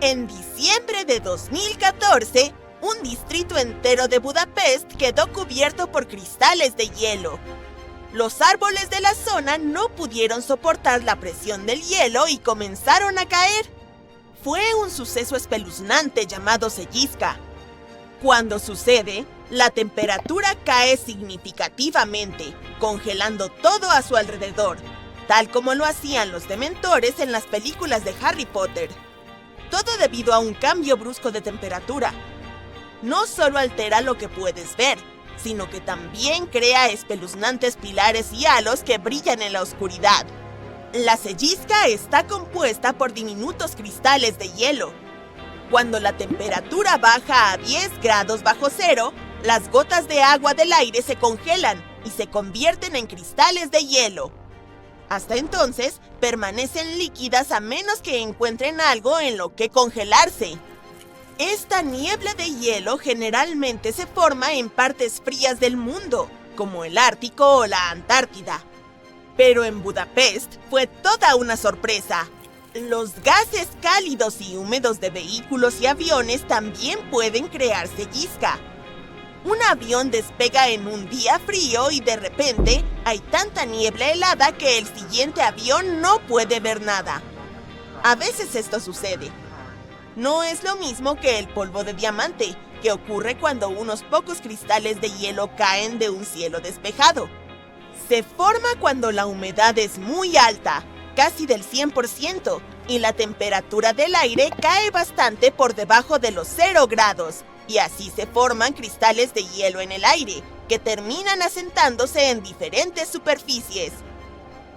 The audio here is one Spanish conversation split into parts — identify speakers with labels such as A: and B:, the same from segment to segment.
A: En diciembre de 2014, un distrito entero de Budapest quedó cubierto por cristales de hielo. Los árboles de la zona no pudieron soportar la presión del hielo y comenzaron a caer. Fue un suceso espeluznante llamado Selliska. Cuando sucede, la temperatura cae significativamente, congelando todo a su alrededor, tal como lo hacían los dementores en las películas de Harry Potter. Todo debido a un cambio brusco de temperatura. No solo altera lo que puedes ver, sino que también crea espeluznantes pilares y halos que brillan en la oscuridad. La Selliska está compuesta por diminutos cristales de hielo. Cuando la temperatura baja a 10 grados bajo cero, las gotas de agua del aire se congelan y se convierten en cristales de hielo. Hasta entonces, permanecen líquidas a menos que encuentren algo en lo que congelarse. Esta niebla de hielo generalmente se forma en partes frías del mundo, como el Ártico o la Antártida. Pero en Budapest fue toda una sorpresa. Los gases cálidos y húmedos de vehículos y aviones también pueden crear selliska. Un avión despega en un día frío y de repente hay tanta niebla helada que el siguiente avión no puede ver nada. A veces esto sucede. No es lo mismo que el polvo de diamante, que ocurre cuando unos pocos cristales de hielo caen de un cielo despejado. Se forma cuando la humedad es muy alta, casi del 100%, y la temperatura del aire cae bastante por debajo de los 0 grados, y así se forman cristales de hielo en el aire, que terminan asentándose en diferentes superficies.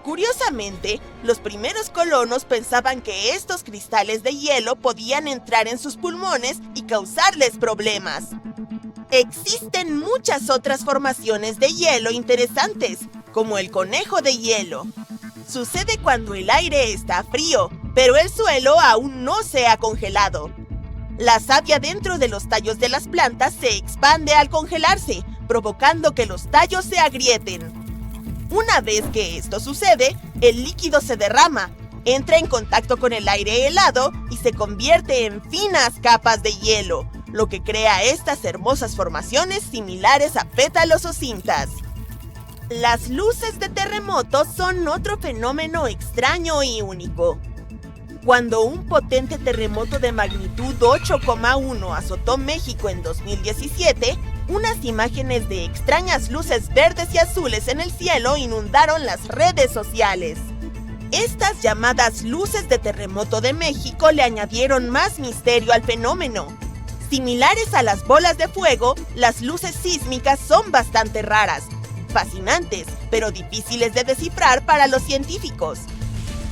A: Curiosamente, los primeros colonos pensaban que estos cristales de hielo podían entrar en sus pulmones y causarles problemas. Existen muchas otras formaciones de hielo interesantes, como el conejo de hielo. Sucede cuando el aire está frío, pero el suelo aún no se ha congelado. La savia dentro de los tallos de las plantas se expande al congelarse, provocando que los tallos se agrieten. Una vez que esto sucede, el líquido se derrama, entra en contacto con el aire helado y se convierte en finas capas de hielo, lo que crea estas hermosas formaciones similares a pétalos o cintas. Las luces de terremotos son otro fenómeno extraño y único. Cuando un potente terremoto de magnitud 8,1 azotó México en 2017, unas imágenes de extrañas luces verdes y azules en el cielo inundaron las redes sociales. Estas llamadas luces de terremoto de México le añadieron más misterio al fenómeno. Similares a las bolas de fuego, las luces sísmicas son bastante raras, fascinantes, pero difíciles de descifrar para los científicos.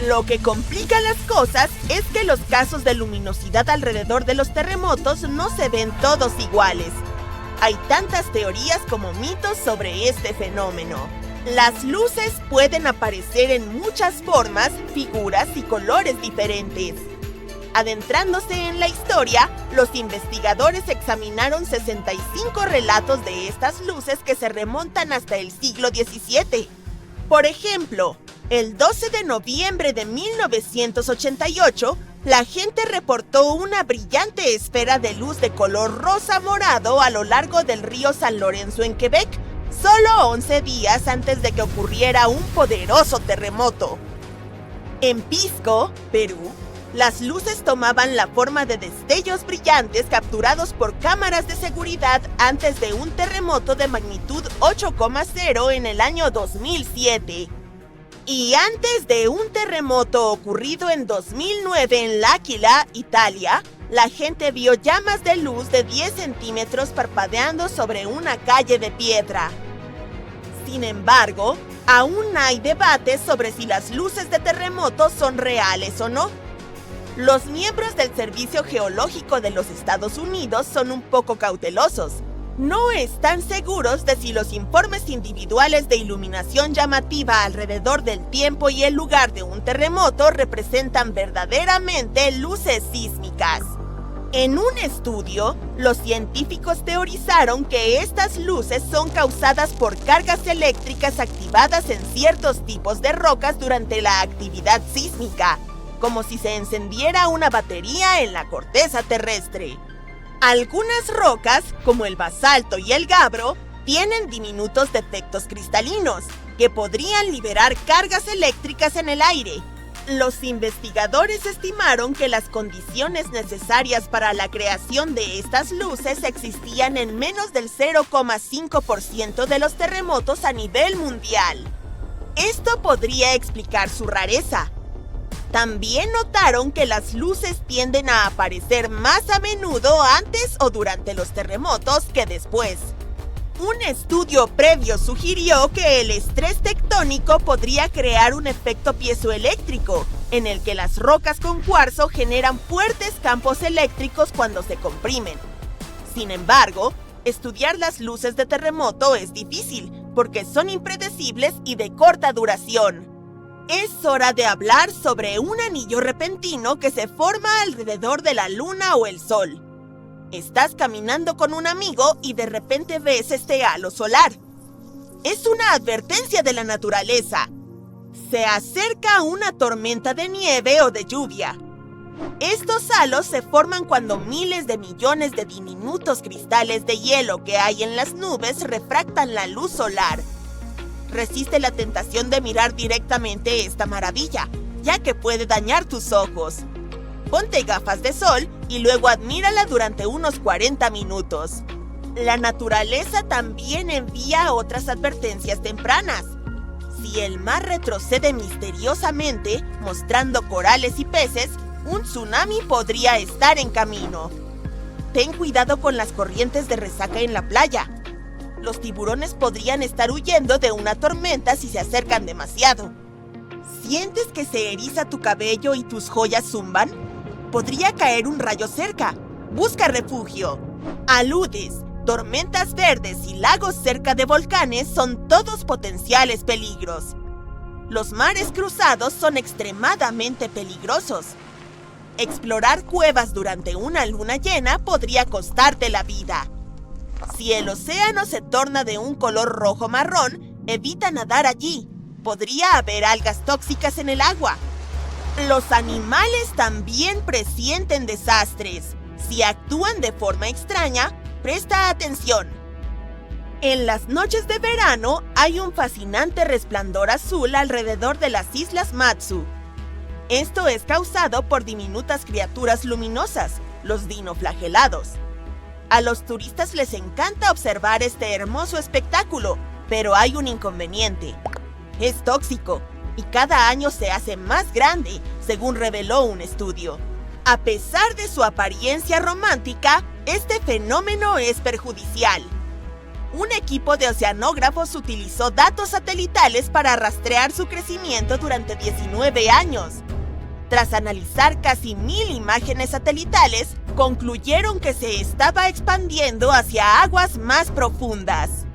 A: Lo que complica las cosas es que los casos de luminosidad alrededor de los terremotos no se ven todos iguales. Hay tantas teorías como mitos sobre este fenómeno. Las luces pueden aparecer en muchas formas, figuras y colores diferentes. Adentrándose en la historia, los investigadores examinaron 65 relatos de estas luces que se remontan hasta el siglo XVII. Por ejemplo, el 12 de noviembre de 1988, la gente reportó una brillante esfera de luz de color rosa morado a lo largo del río San Lorenzo en Quebec, solo 11 días antes de que ocurriera un poderoso terremoto. En Pisco, Perú, las luces tomaban la forma de destellos brillantes capturados por cámaras de seguridad antes de un terremoto de magnitud 8,0 en el año 2007. Y antes de un terremoto ocurrido en 2009 en L'Aquila, Italia, la gente vio llamas de luz de 10 centímetros parpadeando sobre una calle de piedra. Sin embargo, aún hay debates sobre si las luces de terremotos son reales o no. Los miembros del Servicio Geológico de los Estados Unidos son un poco cautelosos. No están seguros de si los informes individuales de iluminación llamativa alrededor del tiempo y el lugar de un terremoto representan verdaderamente luces sísmicas. En un estudio, los científicos teorizaron que estas luces son causadas por cargas eléctricas activadas en ciertos tipos de rocas durante la actividad sísmica, como si se encendiera una batería en la corteza terrestre. Algunas rocas, como el basalto y el gabbro, tienen diminutos defectos cristalinos, que podrían liberar cargas eléctricas en el aire. Los investigadores estimaron que las condiciones necesarias para la creación de estas luces existían en menos del 0,5% de los terremotos a nivel mundial. Esto podría explicar su rareza. También notaron que las luces tienden a aparecer más a menudo antes o durante los terremotos que después. Un estudio previo sugirió que el estrés tectónico podría crear un efecto piezoeléctrico, en el que las rocas con cuarzo generan fuertes campos eléctricos cuando se comprimen. Sin embargo, estudiar las luces de terremoto es difícil, porque son impredecibles y de corta duración. Es hora de hablar sobre un anillo repentino que se forma alrededor de la luna o el sol. Estás caminando con un amigo y de repente ves este halo solar. Es una advertencia de la naturaleza. Se acerca una tormenta de nieve o de lluvia. Estos halos se forman cuando miles de millones de diminutos cristales de hielo que hay en las nubes refractan la luz solar. Resiste la tentación de mirar directamente esta maravilla, ya que puede dañar tus ojos. Ponte gafas de sol y luego admírala durante unos 40 minutos. La naturaleza también envía otras advertencias tempranas. Si el mar retrocede misteriosamente, mostrando corales y peces, un tsunami podría estar en camino. Ten cuidado con las corrientes de resaca en la playa. Los tiburones podrían estar huyendo de una tormenta si se acercan demasiado. ¿Sientes que se eriza tu cabello y tus joyas zumban? Podría caer un rayo cerca. Busca refugio. Aludes, tormentas verdes y lagos cerca de volcanes son todos potenciales peligros. Los mares cruzados son extremadamente peligrosos. Explorar cuevas durante una luna llena podría costarte la vida. Si el océano se torna de un color rojo-marrón, evita nadar allí. Podría haber algas tóxicas en el agua. Los animales también presienten desastres. Si actúan de forma extraña, presta atención. En las noches de verano hay un fascinante resplandor azul alrededor de las islas Matsu. Esto es causado por diminutas criaturas luminosas, los dinoflagelados. A los turistas les encanta observar este hermoso espectáculo, pero hay un inconveniente. Es tóxico y cada año se hace más grande, según reveló un estudio. A pesar de su apariencia romántica, este fenómeno es perjudicial. Un equipo de oceanógrafos utilizó datos satelitales para rastrear su crecimiento durante 19 años. Tras analizar casi 1000 imágenes satelitales, concluyeron que se estaba expandiendo hacia aguas más profundas.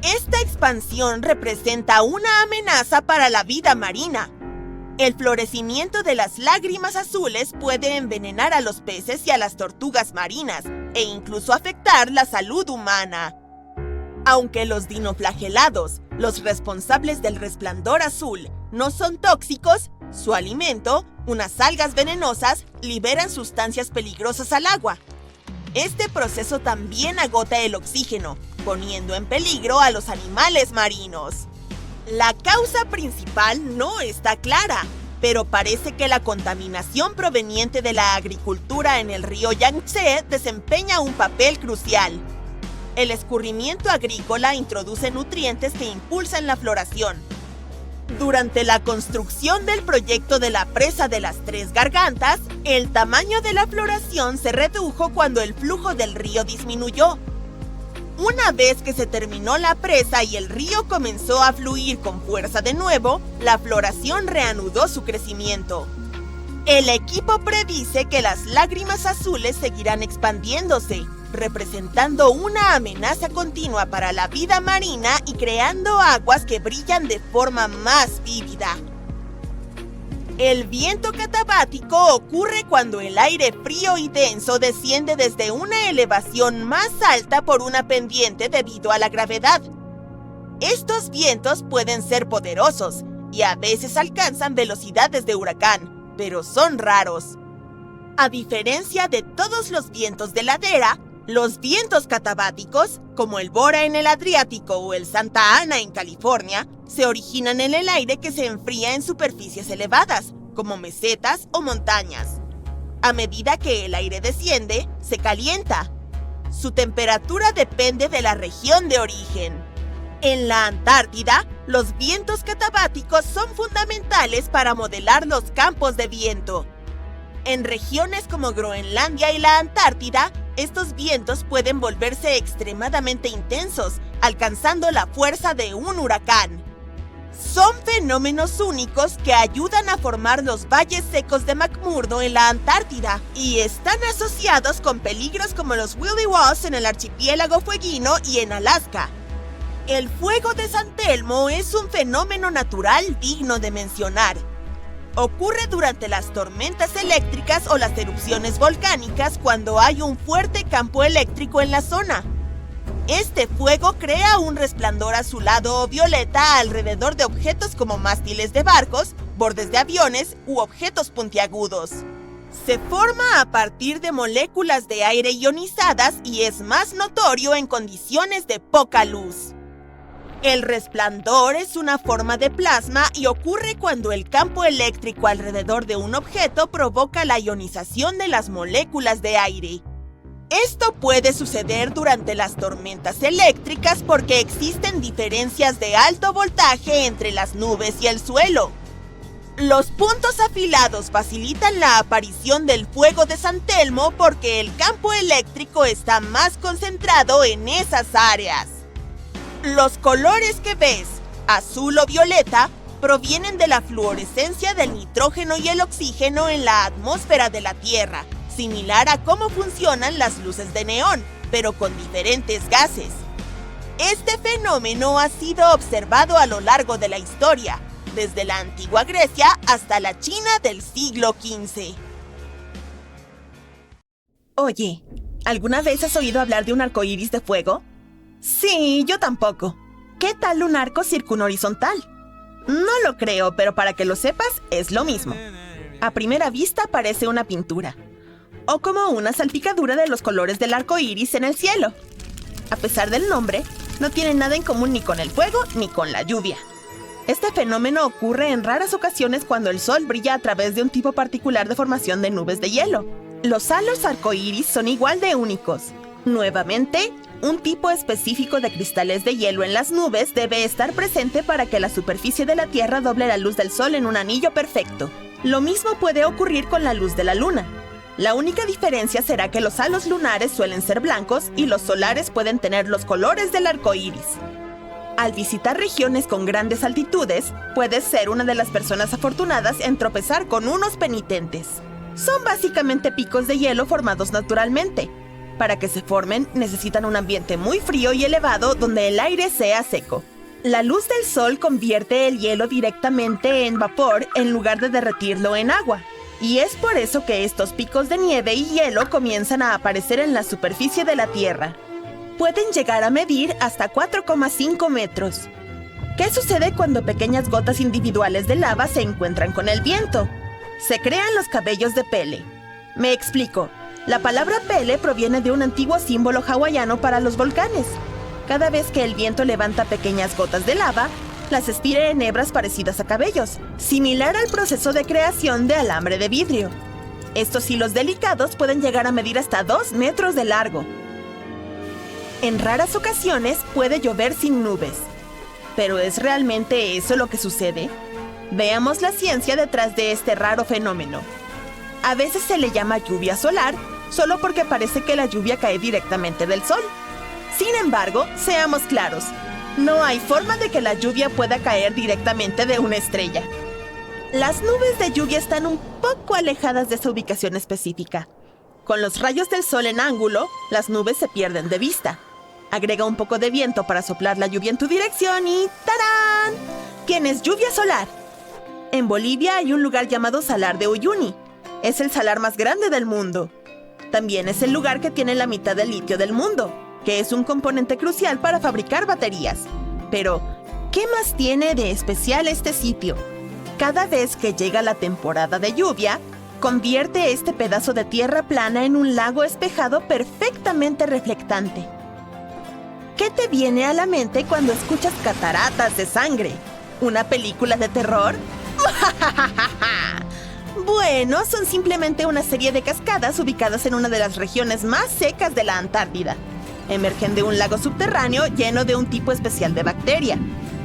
A: Esta expansión representa una amenaza para la vida marina. El florecimiento de las lágrimas azules puede envenenar a los peces y a las tortugas marinas, e incluso afectar la salud humana. Aunque los dinoflagelados, los responsables del resplandor azul, no son tóxicos, su alimento, unas algas venenosas, liberan sustancias peligrosas al agua. Este proceso también agota el oxígeno, poniendo en peligro a los animales marinos. La causa principal no está clara, pero parece que la contaminación proveniente de la agricultura en el río Yangtze desempeña un papel crucial. El escurrimiento agrícola introduce nutrientes que impulsan la floración. Durante la construcción del proyecto de la presa de las Tres Gargantas, el tamaño de la floración se redujo cuando el flujo del río disminuyó. Una vez que se terminó la presa y el río comenzó a fluir con fuerza de nuevo, la floración reanudó su crecimiento. El equipo predice que las lágrimas azules seguirán expandiéndose, representando una amenaza continua para la vida marina y creando aguas que brillan de forma más vívida. El viento catabático ocurre cuando el aire frío y denso desciende desde una elevación más alta por una pendiente debido a la gravedad. Estos vientos pueden ser poderosos y a veces alcanzan velocidades de huracán, pero son raros. A diferencia de todos los vientos de ladera, los vientos catabáticos, como el Bora en el Adriático o el Santa Ana en California, se originan en el aire que se enfría en superficies elevadas, como mesetas o montañas. A medida que el aire desciende, se calienta. Su temperatura depende de la región de origen. En la Antártida, los vientos catabáticos son fundamentales para modelar los campos de viento. En regiones como Groenlandia y la Antártida, estos vientos pueden volverse extremadamente intensos, alcanzando la fuerza de un huracán. Son fenómenos únicos que ayudan a formar los valles secos de McMurdo en la Antártida y están asociados con peligros como los Willy Wass en el archipiélago fueguino y en Alaska. El fuego de San Telmo es un fenómeno natural digno de mencionar. Ocurre durante las tormentas eléctricas o las erupciones volcánicas cuando hay un fuerte campo eléctrico en la zona. Este fuego crea un resplandor azulado o violeta alrededor de objetos como mástiles de barcos, bordes de aviones u objetos puntiagudos. Se forma a partir de moléculas de aire ionizadas y es más notorio en condiciones de poca luz. El resplandor es una forma de plasma y ocurre cuando el campo eléctrico alrededor de un objeto provoca la ionización de las moléculas de aire. Esto puede suceder durante las tormentas eléctricas porque existen diferencias de alto voltaje entre las nubes y el suelo. Los puntos afilados facilitan la aparición del fuego de San Telmo porque el campo eléctrico está más concentrado en esas áreas. Los colores que ves, azul o violeta, provienen de la fluorescencia del nitrógeno y el oxígeno en la atmósfera de la Tierra, similar a cómo funcionan las luces de neón, pero con diferentes gases. Este fenómeno ha sido observado a lo largo de la historia, desde la antigua Grecia hasta la China del siglo XV.
B: Oye, ¿alguna vez has oído hablar de un arco iris de fuego? Sí, yo tampoco. ¿Qué tal un arco circunhorizontal? No lo creo, pero para que lo sepas, es lo mismo. A primera vista parece una pintura, o como una salpicadura de los colores del arco iris en el cielo. A pesar del nombre, no tiene nada en común ni con el fuego ni con la lluvia. Este fenómeno ocurre en raras ocasiones cuando el sol brilla a través de un tipo particular de formación de nubes de hielo. Los halos arcoíris son igual de únicos. Nuevamente, un tipo específico de cristales de hielo en las nubes debe estar presente para que la superficie de la Tierra doble la luz del sol en un anillo perfecto. Lo mismo puede ocurrir con la luz de la luna. La única diferencia será que los halos lunares suelen ser blancos y los solares pueden tener los colores del arco iris. Al visitar regiones con grandes altitudes, puedes ser una de las personas afortunadas en tropezar con unos penitentes. Son básicamente picos de hielo formados naturalmente. Para que se formen, necesitan un ambiente muy frío y elevado donde el aire sea seco. La luz del sol convierte el hielo directamente en vapor en lugar de derretirlo en agua. Y es por eso que estos picos de nieve y hielo comienzan a aparecer en la superficie de la Tierra. Pueden llegar a medir hasta 4,5 metros. ¿Qué sucede cuando pequeñas gotas individuales de lava se encuentran con el viento? Se crean los cabellos de Pele. Me explico. La palabra Pele proviene de un antiguo símbolo hawaiano para los volcanes. Cada vez que el viento levanta pequeñas gotas de lava, las estira en hebras parecidas a cabellos, similar al proceso de creación de alambre de vidrio. Estos hilos delicados pueden llegar a medir hasta 2 metros de largo. En raras ocasiones puede llover sin nubes. ¿Pero es realmente eso lo que sucede? Veamos la ciencia detrás de este raro fenómeno. A veces se le llama lluvia solar, solo porque parece que la lluvia cae directamente del sol. Sin embargo, seamos claros, no hay forma de que la lluvia pueda caer directamente de una estrella. Las nubes de lluvia están un poco alejadas de esa ubicación específica. Con los rayos del sol en ángulo, las nubes se pierden de vista. Agrega un poco de viento para soplar la lluvia en tu dirección y ¡tarán! Tienes lluvia solar. En Bolivia hay un lugar llamado Salar de Uyuni. Es el salar más grande del mundo. También es el lugar que tiene la mitad del litio del mundo, que es un componente crucial para fabricar baterías. Pero, ¿qué más tiene de especial este sitio? Cada vez que llega la temporada de lluvia, convierte este pedazo de tierra plana en un lago espejado perfectamente reflectante. ¿Qué te viene a la mente cuando escuchas Cataratas de Sangre? ¿Una película de terror? Bueno, son simplemente una serie de cascadas ubicadas en una de las regiones más secas de la Antártida. Emergen de un lago subterráneo lleno de un tipo especial de bacteria.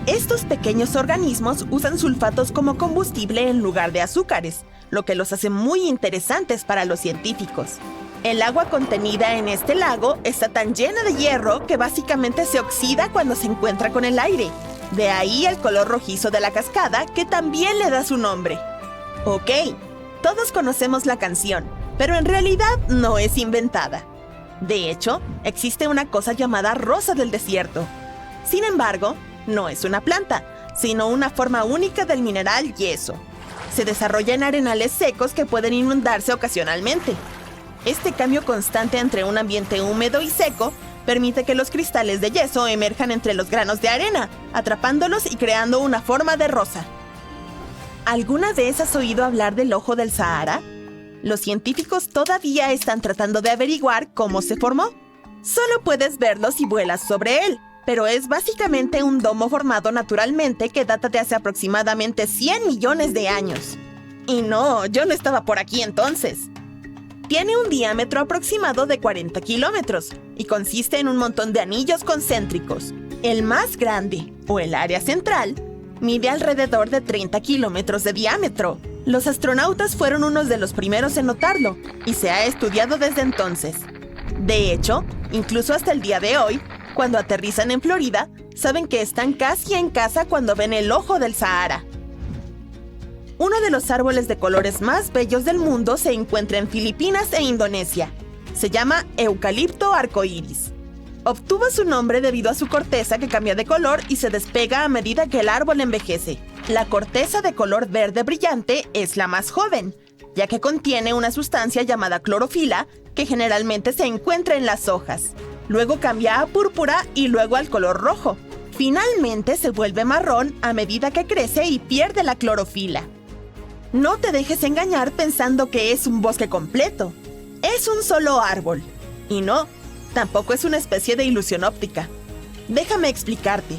B: Estos pequeños organismos usan sulfatos como combustible en lugar de azúcares, lo que los hace muy interesantes para los científicos. El agua contenida en este lago está tan llena de hierro que básicamente se oxida cuando se encuentra con el aire. De ahí el color rojizo de la cascada, que también le da su nombre. Ok, todos conocemos la canción, pero en realidad no es inventada. De hecho, existe una cosa llamada rosa del desierto. Sin embargo, no es una planta, sino una forma única del mineral yeso. Se desarrolla en arenales secos que pueden inundarse ocasionalmente. Este cambio constante entre un ambiente húmedo y seco permite que los cristales de yeso emerjan entre los granos de arena, atrapándolos y creando una forma de rosa. ¿Alguna vez has oído hablar del ojo del Sahara? Los científicos todavía están tratando de averiguar cómo se formó. Solo puedes verlo si vuelas sobre él, pero es básicamente un domo formado naturalmente que data de hace aproximadamente 100 millones de años. Y no, yo no estaba por aquí entonces. Tiene un diámetro aproximado de 40 kilómetros y consiste en un montón de anillos concéntricos. El más grande, o el área central, mide alrededor de 30 kilómetros de diámetro. Los astronautas fueron unos de los primeros en notarlo y se ha estudiado desde entonces. De hecho, incluso hasta el día de hoy, cuando aterrizan en Florida, saben que están casi en casa cuando ven el ojo del Sahara. Uno de los árboles de colores más bellos del mundo se encuentra en Filipinas e Indonesia. Se llama eucalipto arcoíris. Obtuvo su nombre debido a su corteza que cambia de color y se despega a medida que el árbol envejece. La corteza de color verde brillante es la más joven, ya que contiene una sustancia llamada clorofila que generalmente se encuentra en las hojas. Luego cambia a púrpura y luego al color rojo. Finalmente se vuelve marrón a medida que crece y pierde la clorofila. No te dejes engañar pensando que es un bosque completo. Es un solo árbol. Y no, tampoco es una especie de ilusión óptica. Déjame explicarte.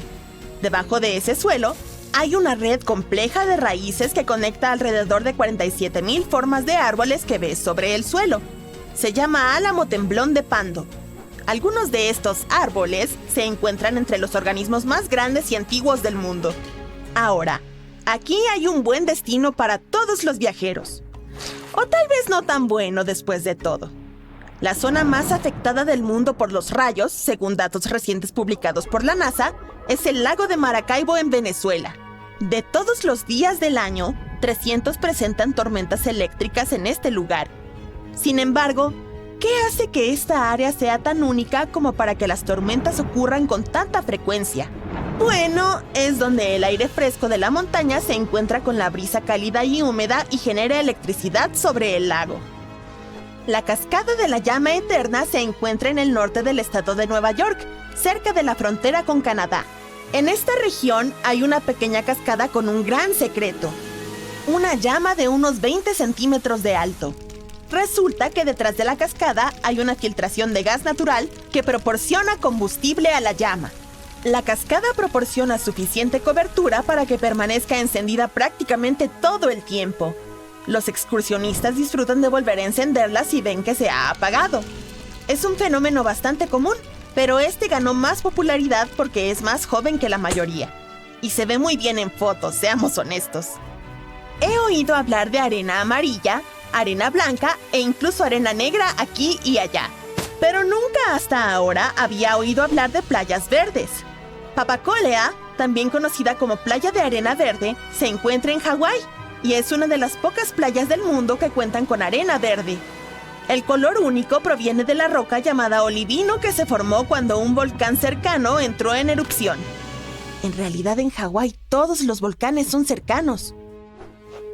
B: Debajo de ese suelo hay una red compleja de raíces que conecta alrededor de 47,000 formas de árboles que ves sobre el suelo. Se llama álamo temblón de Pando. Algunos de estos árboles se encuentran entre los organismos más grandes y antiguos del mundo. Ahora, aquí hay un buen destino para todos los viajeros. O tal vez no tan bueno después de todo. La zona más afectada del mundo por los rayos, según datos recientes publicados por la NASA, es el lago de Maracaibo en Venezuela. De todos los días del año, 300 presentan tormentas eléctricas en este lugar. Sin embargo, ¿qué hace que esta área sea tan única como para que las tormentas ocurran con tanta frecuencia? Bueno, es donde el aire fresco de la montaña se encuentra con la brisa cálida y húmeda y genera electricidad sobre el lago. La cascada de la llama eterna se encuentra en el norte del estado de Nueva York, cerca de la frontera con Canadá. En esta región hay una pequeña cascada con un gran secreto. Una llama de unos 20 centímetros de alto. Resulta que detrás de la cascada hay una filtración de gas natural que proporciona combustible a la llama. La cascada proporciona suficiente cobertura para que permanezca encendida prácticamente todo el tiempo. Los excursionistas disfrutan de volver a encenderla si ven que se ha apagado. Es un fenómeno bastante común, pero este ganó más popularidad porque es más joven que la mayoría. Y se ve muy bien en fotos, seamos honestos. He oído hablar de arena amarilla, arena blanca e incluso arena negra aquí y allá. Pero nunca hasta ahora había oído hablar de playas verdes. Papakolea, también conocida como playa de arena verde, se encuentra en Hawái y es una de las pocas playas del mundo que cuentan con arena verde. El color único proviene de la roca llamada olivino que se formó cuando un volcán cercano entró en erupción. En realidad en Hawái todos los volcanes son cercanos.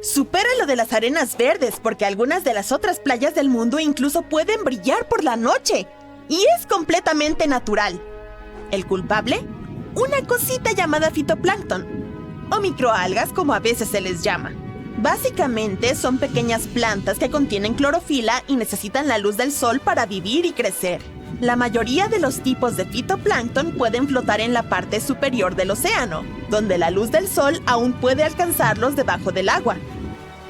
B: Supera lo de las arenas verdes porque algunas de las otras playas del mundo incluso pueden brillar por la noche. Y es completamente natural. ¿El culpable? Una cosita llamada fitoplancton. o microalgas como a veces se les llama. Básicamente son pequeñas plantas que contienen clorofila y necesitan la luz del sol para vivir y crecer. La mayoría de los tipos de fitoplancton pueden flotar en la parte superior del océano, donde la luz del sol aún puede alcanzarlos debajo del agua.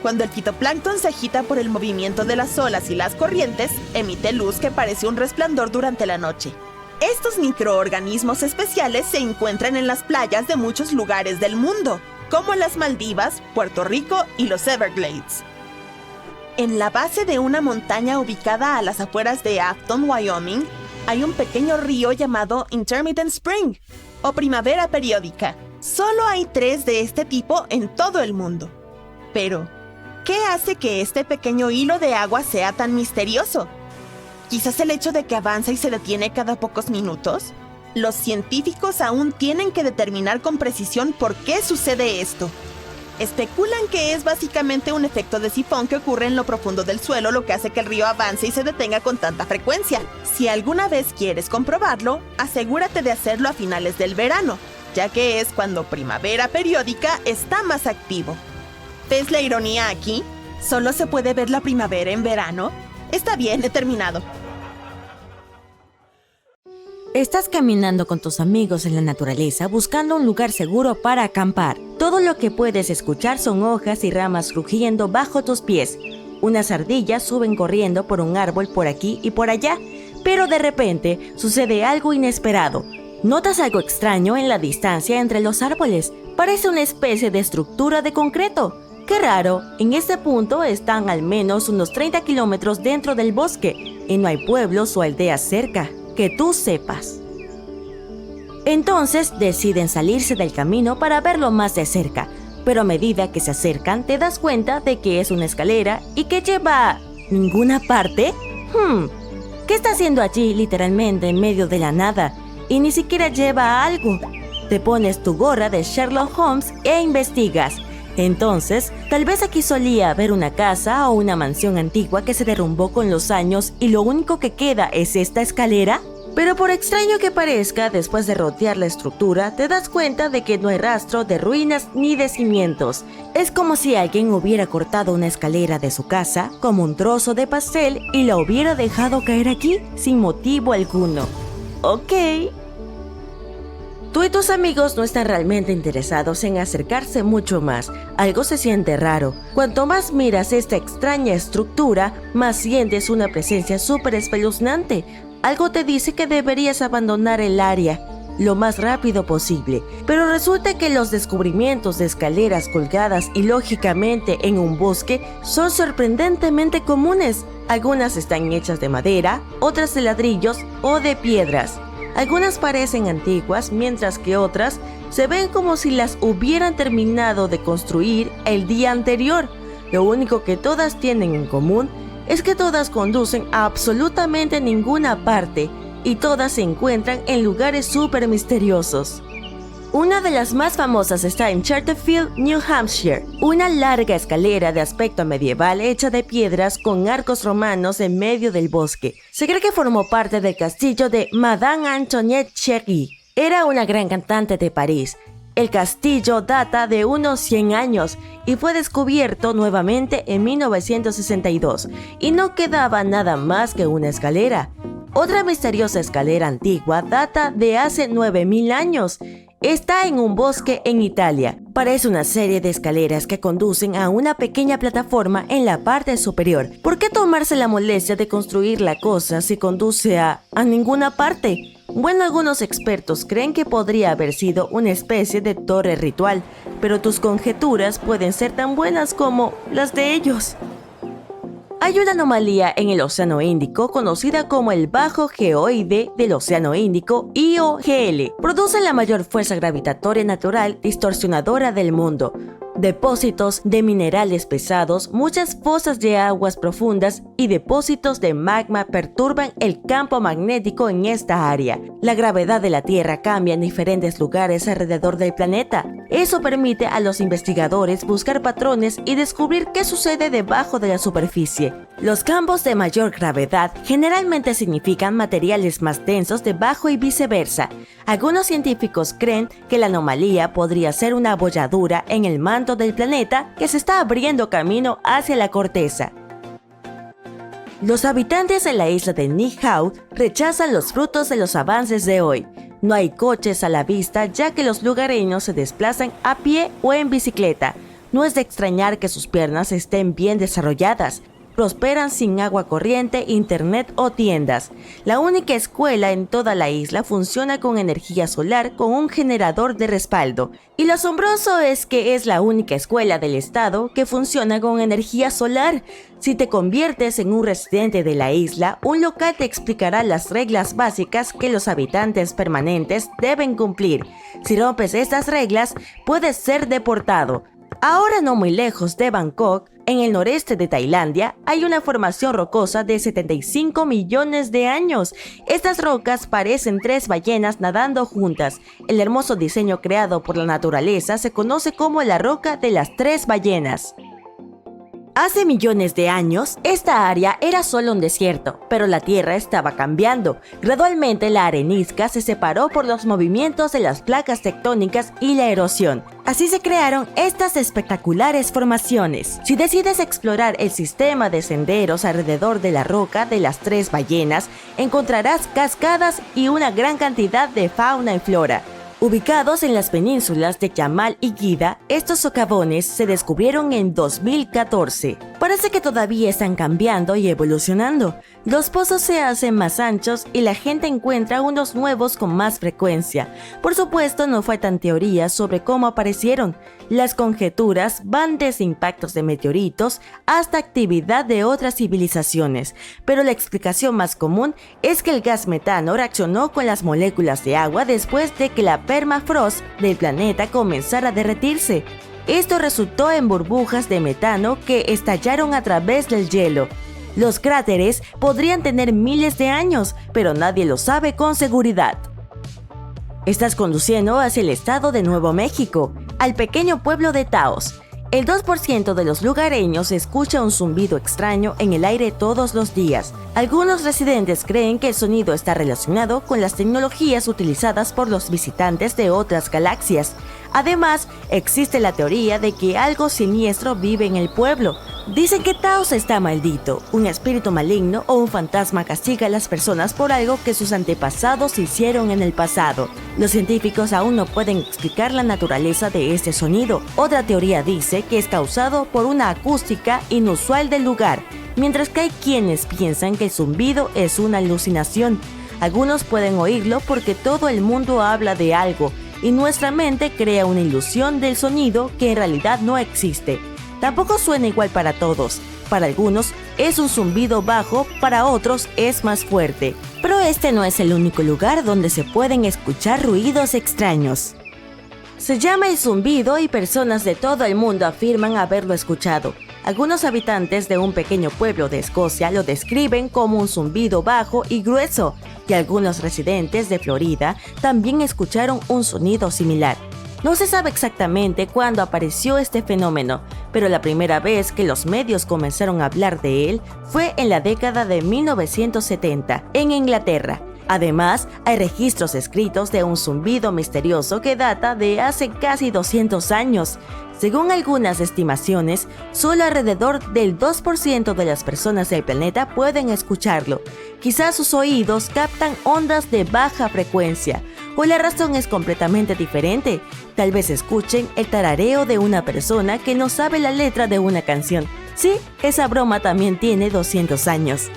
B: Cuando el fitoplancton se agita por el movimiento de las olas y las corrientes, emite luz que parece un resplandor durante la noche. Estos microorganismos especiales se encuentran en las playas de muchos lugares del mundo, como las Maldivas, Puerto Rico y los Everglades. En la base de una montaña ubicada a las afueras de Afton, Wyoming, hay un pequeño río llamado Intermittent Spring, o primavera periódica. Solo hay 3 de este tipo en todo el mundo. Pero, ¿qué hace que este pequeño hilo de agua sea tan misterioso? ¿Quizás el hecho de que avanza y se detiene cada pocos minutos? Los científicos aún tienen que determinar con precisión por qué sucede esto. Especulan que es básicamente un efecto de sifón que ocurre en lo profundo del suelo, lo que hace que el río avance y se detenga con tanta frecuencia. Si alguna vez quieres comprobarlo, asegúrate de hacerlo a finales del verano, ya que es cuando primavera periódica está más activo. ¿Ves la ironía aquí? ¿Solo se puede ver la primavera en verano? Está bien, he terminado.
C: Estás caminando con tus amigos en la naturaleza buscando un lugar seguro para acampar. Todo lo que puedes escuchar son hojas y ramas crujiendo bajo tus pies. Unas ardillas suben corriendo por un árbol por aquí y por allá, pero de repente sucede algo inesperado. Notas algo extraño en la distancia entre los árboles. Parece una especie de estructura de concreto. ¡Qué raro! En este punto están al menos unos 30 kilómetros dentro del bosque y no hay pueblos o aldeas cerca, que tú sepas. Entonces deciden salirse del camino para verlo más de cerca, pero a medida que se acercan te das cuenta de que es una escalera y que lleva a ninguna parte. ¿Qué está haciendo allí literalmente en medio de la nada? Y ni siquiera lleva algo. Te pones tu gorra de Sherlock Holmes e investigas. Entonces, tal vez aquí solía haber una casa o una mansión antigua que se derrumbó con los años y lo único que queda es esta escalera. Pero por extraño que parezca, después de rodear la estructura, te das cuenta de que no hay rastro de ruinas ni de cimientos. Es como si alguien hubiera cortado una escalera de su casa como un trozo de pastel y la hubiera dejado caer aquí sin motivo alguno. Ok. Tú y tus amigos no están realmente interesados en acercarse mucho más. Algo se siente raro. Cuanto más miras esta extraña estructura, más sientes una presencia súper espeluznante. Algo te dice que deberías abandonar el área lo más rápido posible. Pero resulta que los descubrimientos de escaleras colgadas ilógicamente en un bosque son sorprendentemente comunes. Algunas están hechas de madera, otras de ladrillos o de piedras. Algunas parecen antiguas, mientras que otras se ven como si las hubieran terminado de construir el día anterior. Lo único que todas tienen en común es que todas conducen a absolutamente ninguna parte y todas se encuentran en lugares súper misteriosos. Una de las más famosas está en Chesterfield, New Hampshire, una larga escalera de aspecto medieval hecha de piedras con arcos romanos en medio del bosque. Se cree que formó parte del castillo de Madame Antoinette Cherry. Era una gran cantante de París. El castillo data de unos 100 años y fue descubierto nuevamente en 1962 y no quedaba nada más que una escalera. Otra misteriosa escalera antigua data de hace 9000 años. Está en un bosque en Italia. Parece una serie de escaleras que conducen a una pequeña plataforma en la parte superior. ¿Por qué tomarse la molestia de construir la cosa si conduce a ninguna parte? Bueno, algunos expertos creen que podría haber sido una especie de torre ritual, pero tus conjeturas pueden ser tan buenas como las de ellos. Hay una anomalía en el Océano Índico conocida como el Bajo Geoide del Océano Índico, IOGL. Produce la mayor fuerza gravitatoria natural distorsionadora del mundo. Depósitos de minerales pesados, muchas fosas de aguas profundas y depósitos de magma perturban el campo magnético en esta área. La gravedad de la Tierra cambia en diferentes lugares alrededor del planeta. Eso permite a los investigadores buscar patrones y descubrir qué sucede debajo de la superficie. Los campos de mayor gravedad generalmente significan materiales más densos debajo y viceversa. Algunos científicos creen que la anomalía podría ser una abolladura en el manto del planeta que se está abriendo camino hacia la corteza. Los habitantes de la isla de Niihau rechazan los frutos de los avances de hoy. No hay coches a la vista ya que los lugareños se desplazan a pie o en bicicleta. No es de extrañar que sus piernas estén bien desarrolladas. Prosperan sin agua corriente, internet o tiendas. La única escuela en toda la isla funciona con energía solar con un generador de respaldo. Y lo asombroso es que es la única escuela del estado que funciona con energía solar. Si te conviertes en un residente de la isla, un local te explicará las reglas básicas que los habitantes permanentes deben cumplir. Si rompes estas reglas, puedes ser deportado. Ahora no muy lejos de Bangkok, en el noreste de Tailandia, hay una formación rocosa de 75 millones de años. Estas rocas parecen 3 ballenas nadando juntas. El hermoso diseño creado por la naturaleza se conoce como la roca de las 3 ballenas. Hace millones de años, esta área era solo un desierto, pero la Tierra estaba cambiando. Gradualmente la arenisca se separó por los movimientos de las placas tectónicas y la erosión. Así se crearon estas espectaculares formaciones. Si decides explorar el sistema de senderos alrededor de la roca de las 3 ballenas, encontrarás cascadas y una gran cantidad de fauna y flora. Ubicados en las penínsulas de Yamal y Gida, estos socavones se descubrieron en 2014. Parece que todavía están cambiando y evolucionando. Los pozos se hacen más anchos y la gente encuentra unos nuevos con más frecuencia. Por supuesto, no faltan teorías sobre cómo aparecieron. Las conjeturas van desde impactos de meteoritos hasta actividad de otras civilizaciones, pero la explicación más común es que el gas metano reaccionó con las moléculas de agua después de que la permafrost del planeta comenzara a derretirse. Esto resultó en burbujas de metano que estallaron a través del hielo. Los cráteres podrían tener miles de años, pero nadie lo sabe con seguridad. Estás conduciendo hacia el estado de Nuevo México, al pequeño pueblo de Taos. El 2% de los lugareños escucha un zumbido extraño en el aire todos los días. Algunos residentes creen que el sonido está relacionado con las tecnologías utilizadas por los visitantes de otras galaxias. Además, existe la teoría de que algo siniestro vive en el pueblo. Dicen que Taos está maldito, un espíritu maligno o un fantasma castiga a las personas por algo que sus antepasados hicieron en el pasado. Los científicos aún no pueden explicar la naturaleza de este sonido. Otra teoría dice que es causado por una acústica inusual del lugar, mientras que hay quienes piensan que el zumbido es una alucinación. Algunos pueden oírlo porque todo el mundo habla de algo, y nuestra mente crea una ilusión del sonido que en realidad no existe. Tampoco suena igual para todos. Para algunos es un zumbido bajo, para otros es más fuerte. Pero este no es el único lugar donde se pueden escuchar ruidos extraños. Se llama el zumbido y personas de todo el mundo afirman haberlo escuchado. Algunos habitantes de un pequeño pueblo de Escocia lo describen como un zumbido bajo y grueso, y algunos residentes de Florida también escucharon un sonido similar. No se sabe exactamente cuándo apareció este fenómeno, pero la primera vez que los medios comenzaron a hablar de él fue en la década de 1970, en Inglaterra. Además, hay registros escritos de un zumbido misterioso que data de hace casi 200 años. Según algunas estimaciones, solo alrededor del 2% de las personas del planeta pueden escucharlo. Quizás sus oídos captan ondas de baja frecuencia, o la razón es completamente diferente. Tal vez escuchen el tarareo de una persona que no sabe la letra de una canción. Sí, esa broma también tiene 200 años.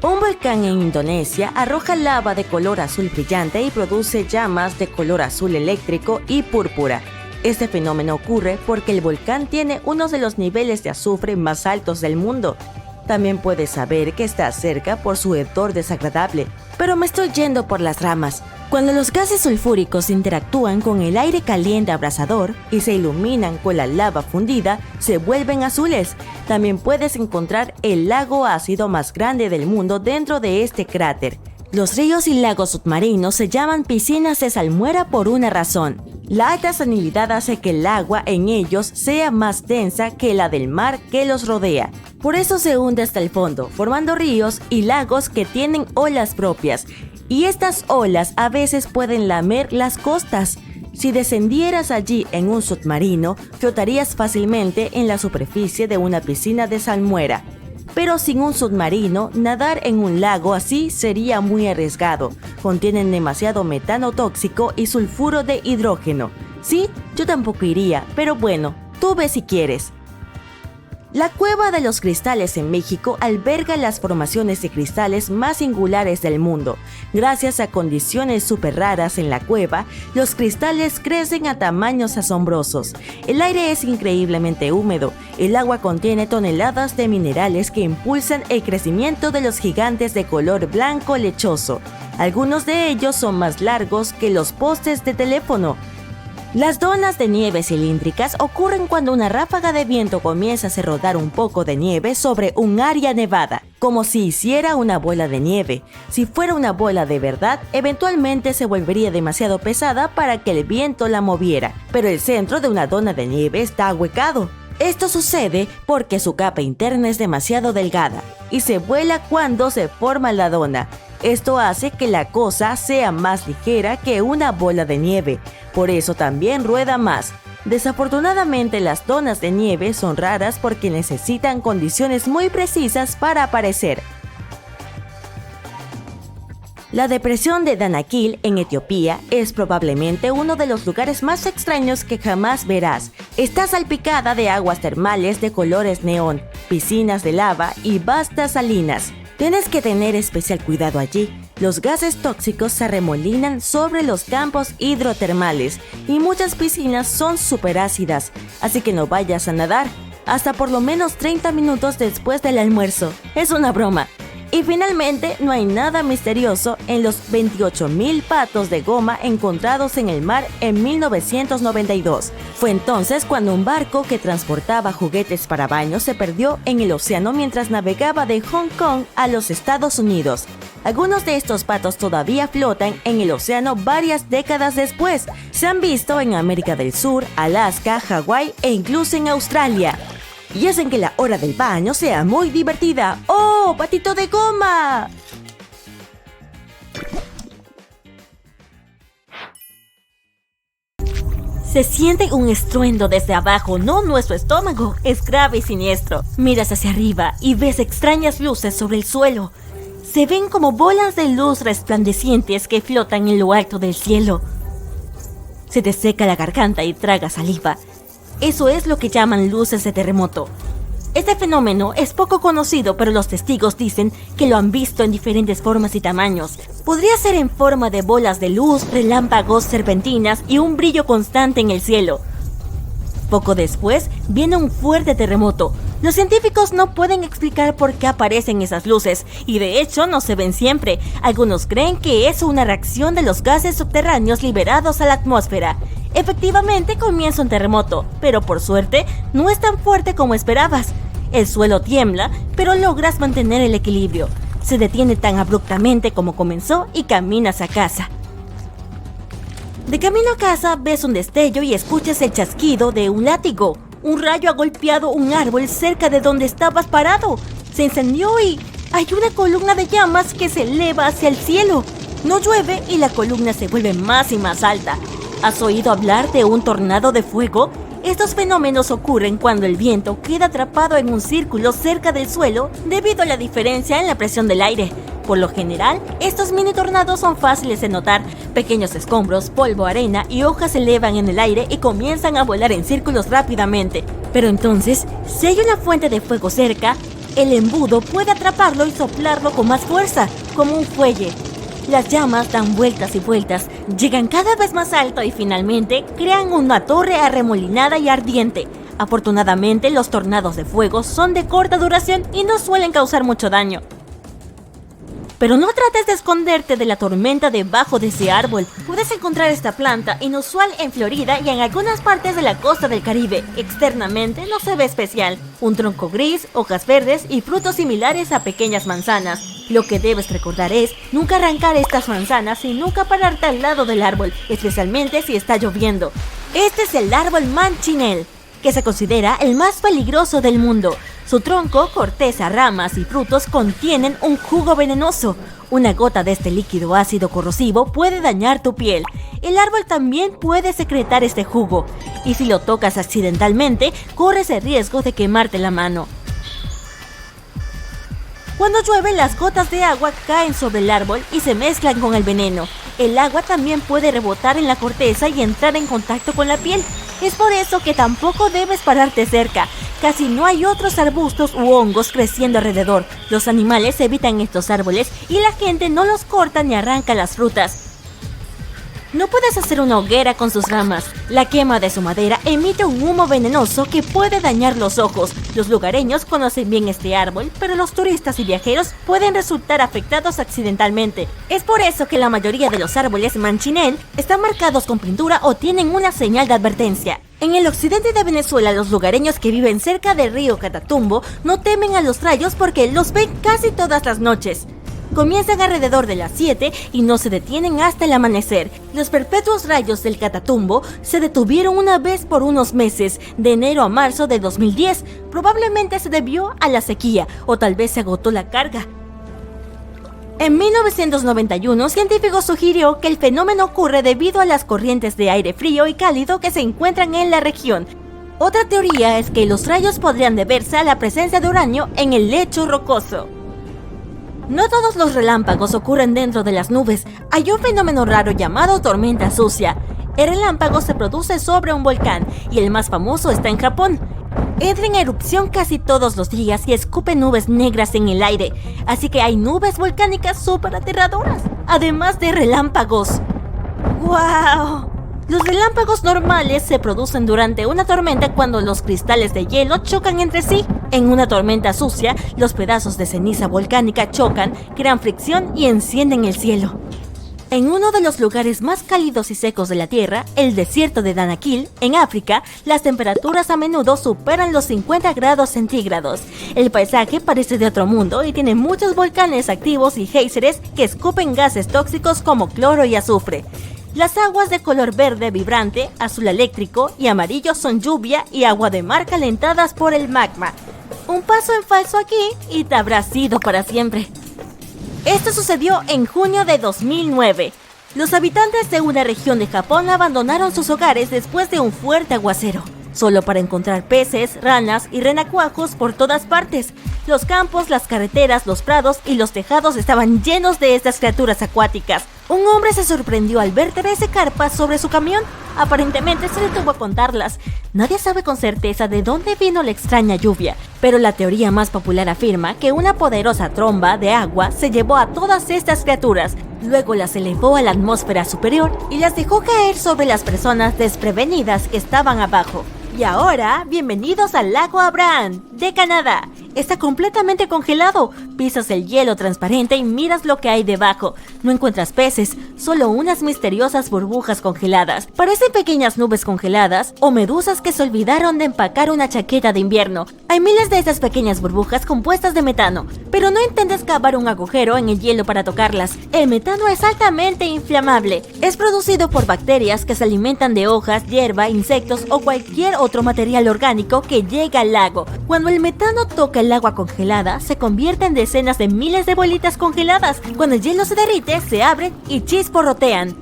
C: Un volcán en Indonesia arroja lava de color azul brillante y produce llamas de color azul eléctrico y púrpura. Este fenómeno ocurre porque el volcán tiene uno de los niveles de azufre más altos del mundo. También puedes saber que estás cerca por su hedor desagradable. Pero me estoy yendo por las ramas. Cuando los gases sulfúricos interactúan con el aire caliente abrasador y se iluminan con la lava fundida, se vuelven azules. También puedes encontrar el lago ácido más grande del mundo dentro de este cráter. Los ríos y lagos submarinos se llaman piscinas de salmuera por una razón. La alta salinidad hace que el agua en ellos sea más densa que la del mar que los rodea. Por eso se hunde hasta el fondo, formando ríos y lagos que tienen olas propias. Y estas olas a veces pueden lamer las costas. Si descendieras allí en un submarino, flotarías fácilmente en la superficie de una piscina de salmuera. Pero sin un submarino, nadar en un lago así sería muy arriesgado. Contienen demasiado metano tóxico y sulfuro de hidrógeno. Sí, yo tampoco iría, pero bueno, tú ve si quieres. La Cueva de los Cristales en México alberga las formaciones de cristales más singulares del mundo. Gracias a condiciones súper raras en la cueva, los cristales crecen a tamaños asombrosos. El aire es increíblemente húmedo. El agua contiene toneladas de minerales que impulsan el crecimiento de los gigantes de color blanco lechoso. Algunos de ellos son más largos que los postes de teléfono. Las donas de nieve cilíndricas ocurren cuando una ráfaga de viento comienza a hacer rodar un poco de nieve sobre un área nevada, como si hiciera una bola de nieve. Si fuera una bola de verdad, eventualmente se volvería demasiado pesada para que el viento la moviera, pero el centro de una dona de nieve está ahuecado. Esto sucede porque su capa interna es demasiado delgada y se vuela cuando se forma la dona. Esto hace que la cosa sea más ligera que una bola de nieve, por eso también rueda más. Desafortunadamente, las donas de nieve son raras porque necesitan condiciones muy precisas para aparecer. La depresión de Danakil en Etiopía es probablemente uno de los lugares más extraños que jamás verás. Está salpicada de aguas termales de colores neón, piscinas de lava y vastas salinas. Tienes que tener especial cuidado allí. Los gases tóxicos se arremolinan sobre los campos hidrotermales y muchas piscinas son superácidas, así que no vayas a nadar hasta por lo menos 30 minutos después del almuerzo. Es una broma. Y finalmente, no hay nada misterioso en los 28,000 patos de goma encontrados en el mar en 1992. Fue entonces cuando un barco que transportaba juguetes para baños se perdió en el océano mientras navegaba de Hong Kong a los Estados Unidos. Algunos de estos patos todavía flotan en el océano varias décadas después. Se han visto en América del Sur, Alaska, Hawái e incluso en Australia. Y hacen que la hora del baño sea muy divertida. ¡Oh, patito de goma!
D: Se siente un estruendo desde abajo, no nuestro estómago. Es grave y siniestro. Miras hacia arriba y ves extrañas luces sobre el suelo. Se ven como bolas de luz resplandecientes que flotan en lo alto del cielo. Se te seca la garganta y tragas saliva. Eso es lo que llaman luces de terremoto. Este fenómeno es poco conocido, pero los testigos dicen que lo han visto en diferentes formas y tamaños. Podría ser en forma de bolas de luz, relámpagos, serpentinas y un brillo constante en el cielo. Poco después, viene un fuerte terremoto. Los científicos no pueden explicar por qué aparecen esas luces, y de hecho no se ven siempre. Algunos creen que es una reacción de los gases subterráneos liberados a la atmósfera. Efectivamente comienza un terremoto, pero por suerte no es tan fuerte como esperabas. El suelo tiembla, pero logras mantener el equilibrio. Se detiene tan abruptamente como comenzó y caminas a casa. De camino a casa ves un destello y escuchas el chasquido de un látigo. Un rayo ha golpeado un árbol cerca de donde estabas parado. Se incendió y hay una columna de llamas que se eleva hacia el cielo. No llueve y la columna se vuelve más y más alta. ¿Has oído hablar de un tornado de fuego? Estos fenómenos ocurren cuando el viento queda atrapado en un círculo cerca del suelo debido a la diferencia en la presión del aire. Por lo general, estos mini tornados son fáciles de notar. Pequeños escombros, polvo, arena y hojas se elevan en el aire y comienzan a volar en círculos rápidamente. Pero entonces, si hay una fuente de fuego cerca, el embudo puede atraparlo y soplarlo con más fuerza, como un fuelle. Las llamas dan vueltas y vueltas, llegan cada vez más alto y finalmente crean una torre arremolinada y ardiente. Afortunadamente, los tornados de fuego son de corta duración y no suelen causar mucho daño. Pero no trates de esconderte de la tormenta debajo de ese árbol. Puedes encontrar esta planta inusual en Florida y en algunas partes de la costa del Caribe. Externamente no se ve especial. Un tronco gris, hojas verdes y frutos similares a pequeñas manzanas. Lo que debes recordar es nunca arrancar estas manzanas y nunca pararte al lado del árbol, especialmente si está lloviendo. Este es el árbol manchineel, que se considera el más peligroso del mundo. Su tronco, corteza, ramas y frutos contienen un jugo venenoso. Una gota de este líquido ácido corrosivo puede dañar tu piel. El árbol también puede secretar este jugo, y si lo tocas accidentalmente, corres el riesgo de quemarte la mano. Cuando llueve, las gotas de agua caen sobre el árbol y se mezclan con el veneno. El agua también puede rebotar en la corteza y entrar en contacto con la piel. Es por eso que tampoco debes pararte cerca. Casi no hay otros arbustos u hongos creciendo alrededor. Los animales evitan estos árboles y la gente no los corta ni arranca las frutas. No puedes hacer una hoguera con sus ramas. La quema de su madera emite un humo venenoso que puede dañar los ojos. Los lugareños conocen bien este árbol, pero los turistas y viajeros pueden resultar afectados accidentalmente. Es por eso que la mayoría de los árboles manchineel están marcados con pintura o tienen una señal de advertencia. En el occidente de Venezuela, los lugareños que viven cerca del río Catatumbo no temen a los rayos porque los ven casi todas las noches. Comienzan alrededor de las 7 y no se detienen hasta el amanecer. Los perpetuos rayos del Catatumbo se detuvieron una vez por unos meses, de enero a marzo de 2010. Probablemente se debió a la sequía o tal vez se agotó la carga. En 1991, científicos sugirió que el fenómeno ocurre debido a las corrientes de aire frío y cálido que se encuentran en la región. Otra teoría es que los rayos podrían deberse a la presencia de uranio en el lecho rocoso. No todos los relámpagos ocurren dentro de las nubes. Hay un fenómeno raro llamado tormenta sucia. El relámpago se produce sobre un volcán y el más famoso está en Japón. Entra en erupción casi todos los días y escupe nubes negras en el aire. Así que hay nubes volcánicas súper aterradoras, además de relámpagos. ¡Wow! Los relámpagos normales se producen durante una tormenta cuando los cristales de hielo chocan entre sí. En una tormenta sucia, los pedazos de ceniza volcánica chocan, crean fricción y encienden el cielo. En uno de los lugares más cálidos y secos de la Tierra, el desierto de Danakil, en África, las temperaturas a menudo superan los 50 grados centígrados. El paisaje parece de otro mundo y tiene muchos volcanes activos y géiseres que escupen gases tóxicos como cloro y azufre. Las aguas de color verde vibrante, azul eléctrico y amarillo son lluvia y agua de mar calentadas por el magma. Un paso en falso aquí y te habrás ido para siempre. Esto sucedió en junio de 2009. Los habitantes de una región de Japón abandonaron sus hogares después de un fuerte aguacero, solo para encontrar peces, ranas y renacuajos por todas partes. Los campos, las carreteras, los prados y los tejados estaban llenos de estas criaturas acuáticas. Un hombre se sorprendió al ver 13 carpas sobre su camión. Aparentemente se detuvo a contarlas. Nadie sabe con certeza de dónde vino la extraña lluvia, pero la teoría más popular afirma que una poderosa tromba de agua se llevó a todas estas criaturas, luego las elevó a la atmósfera superior y las dejó caer sobre las personas desprevenidas que estaban abajo. Y ahora, bienvenidos al lago Abraham, de Canadá. Está completamente congelado. Pisas el hielo transparente y miras lo que hay debajo. No encuentras peces, solo unas misteriosas burbujas congeladas. Parecen pequeñas nubes congeladas o medusas que se olvidaron de empacar una chaqueta de invierno. Hay miles de estas pequeñas burbujas compuestas de metano, pero no intentes cavar un agujero en el hielo para tocarlas. El metano es altamente inflamable. Es producido por bacterias que se alimentan de hojas, hierba, insectos o cualquier otro material orgánico que llega al lago. Cuando el metano toca el agua congelada, se convierte en decenas de miles de bolitas congeladas. Cuando el hielo se derrite, se abren y chisporrotean.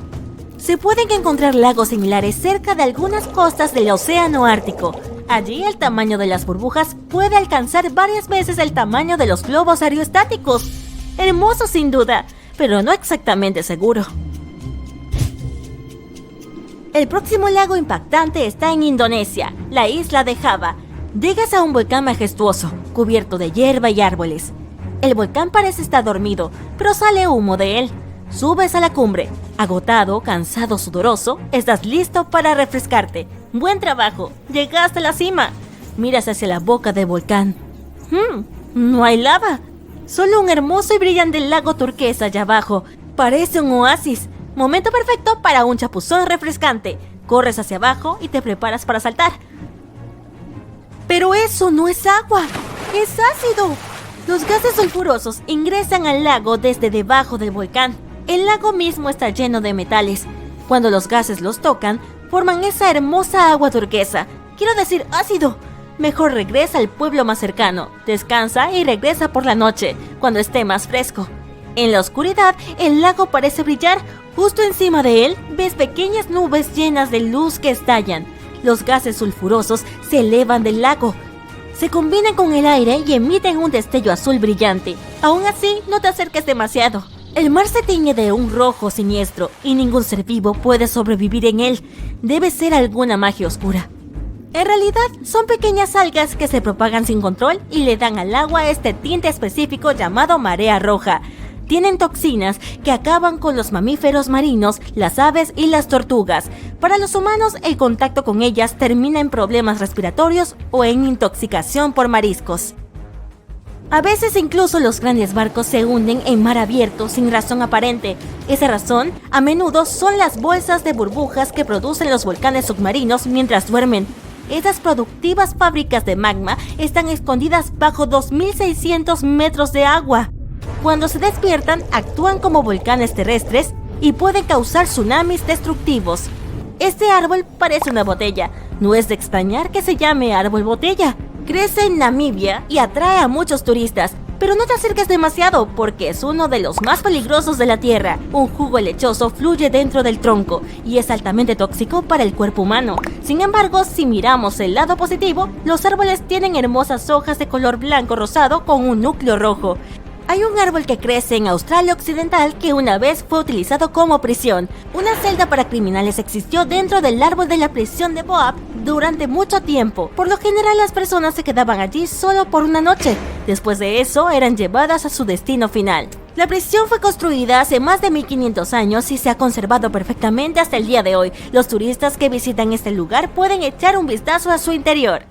D: Se pueden encontrar lagos similares cerca de algunas costas del océano Ártico. Allí el tamaño de las burbujas puede alcanzar varias veces el tamaño de los globos aerostáticos. Hermoso sin duda, pero no exactamente seguro. El próximo lago impactante está en Indonesia, la isla de Java. Llegas a un volcán majestuoso, cubierto de hierba y árboles. El volcán parece estar dormido, pero sale humo de él. Subes a la cumbre. Agotado, cansado, sudoroso, estás listo para refrescarte. ¡Buen trabajo! ¡Llegaste a la cima! Miras hacia la boca del volcán. No hay lava. Solo un hermoso y brillante lago turquesa allá abajo. Parece un oasis. Momento perfecto para un chapuzón refrescante. Corres hacia abajo y te preparas para saltar. Pero eso no es agua, es ácido. Los gases sulfurosos ingresan al lago desde debajo del volcán. El lago mismo está lleno de metales. Cuando los gases los tocan, forman esa hermosa agua turquesa. Quiero decir ácido. Mejor regresa al pueblo más cercano, descansa y regresa por la noche, cuando esté más fresco. En la oscuridad, el lago parece brillar. Justo encima de él, ves pequeñas nubes llenas de luz que estallan. Los gases sulfurosos se elevan del lago. Se combinan con el aire y emiten un destello azul brillante. Aún así, no te acerques demasiado. El mar se tiñe de un rojo siniestro y ningún ser vivo puede sobrevivir en él. Debe ser alguna magia oscura. En realidad, son pequeñas algas que se propagan sin control y le dan al agua este tinte específico llamado marea roja. Tienen toxinas que acaban con los mamíferos marinos, las aves y las tortugas. Para los humanos, el contacto con ellas termina en problemas respiratorios o en intoxicación por mariscos. A veces incluso los grandes barcos se hunden en mar abierto sin razón aparente. Esa razón, a menudo, son las bolsas de burbujas que producen los volcanes submarinos mientras duermen. Esas productivas fábricas de magma están escondidas bajo 2.600 metros de agua. Cuando se despiertan, actúan como volcanes terrestres y pueden causar tsunamis destructivos. Este árbol parece una botella. No es de extrañar que se llame árbol botella. Crece en Namibia y atrae a muchos turistas. Pero no te acerques demasiado porque es uno de los más peligrosos de la Tierra. Un jugo lechoso fluye dentro del tronco y es altamente tóxico para el cuerpo humano. Sin embargo, si miramos el lado positivo, los árboles tienen hermosas hojas de color blanco rosado con un núcleo rojo. Hay un árbol que crece en Australia Occidental que una vez fue utilizado como prisión. Una celda para criminales existió dentro del árbol de la prisión de Boab durante mucho tiempo. Por lo general, las personas se quedaban allí solo por una noche. Después de eso, eran llevadas a su destino final. La prisión fue construida hace más de 1500 años y se ha conservado perfectamente hasta el día de hoy. Los turistas que visitan este lugar pueden echar un vistazo a su interior.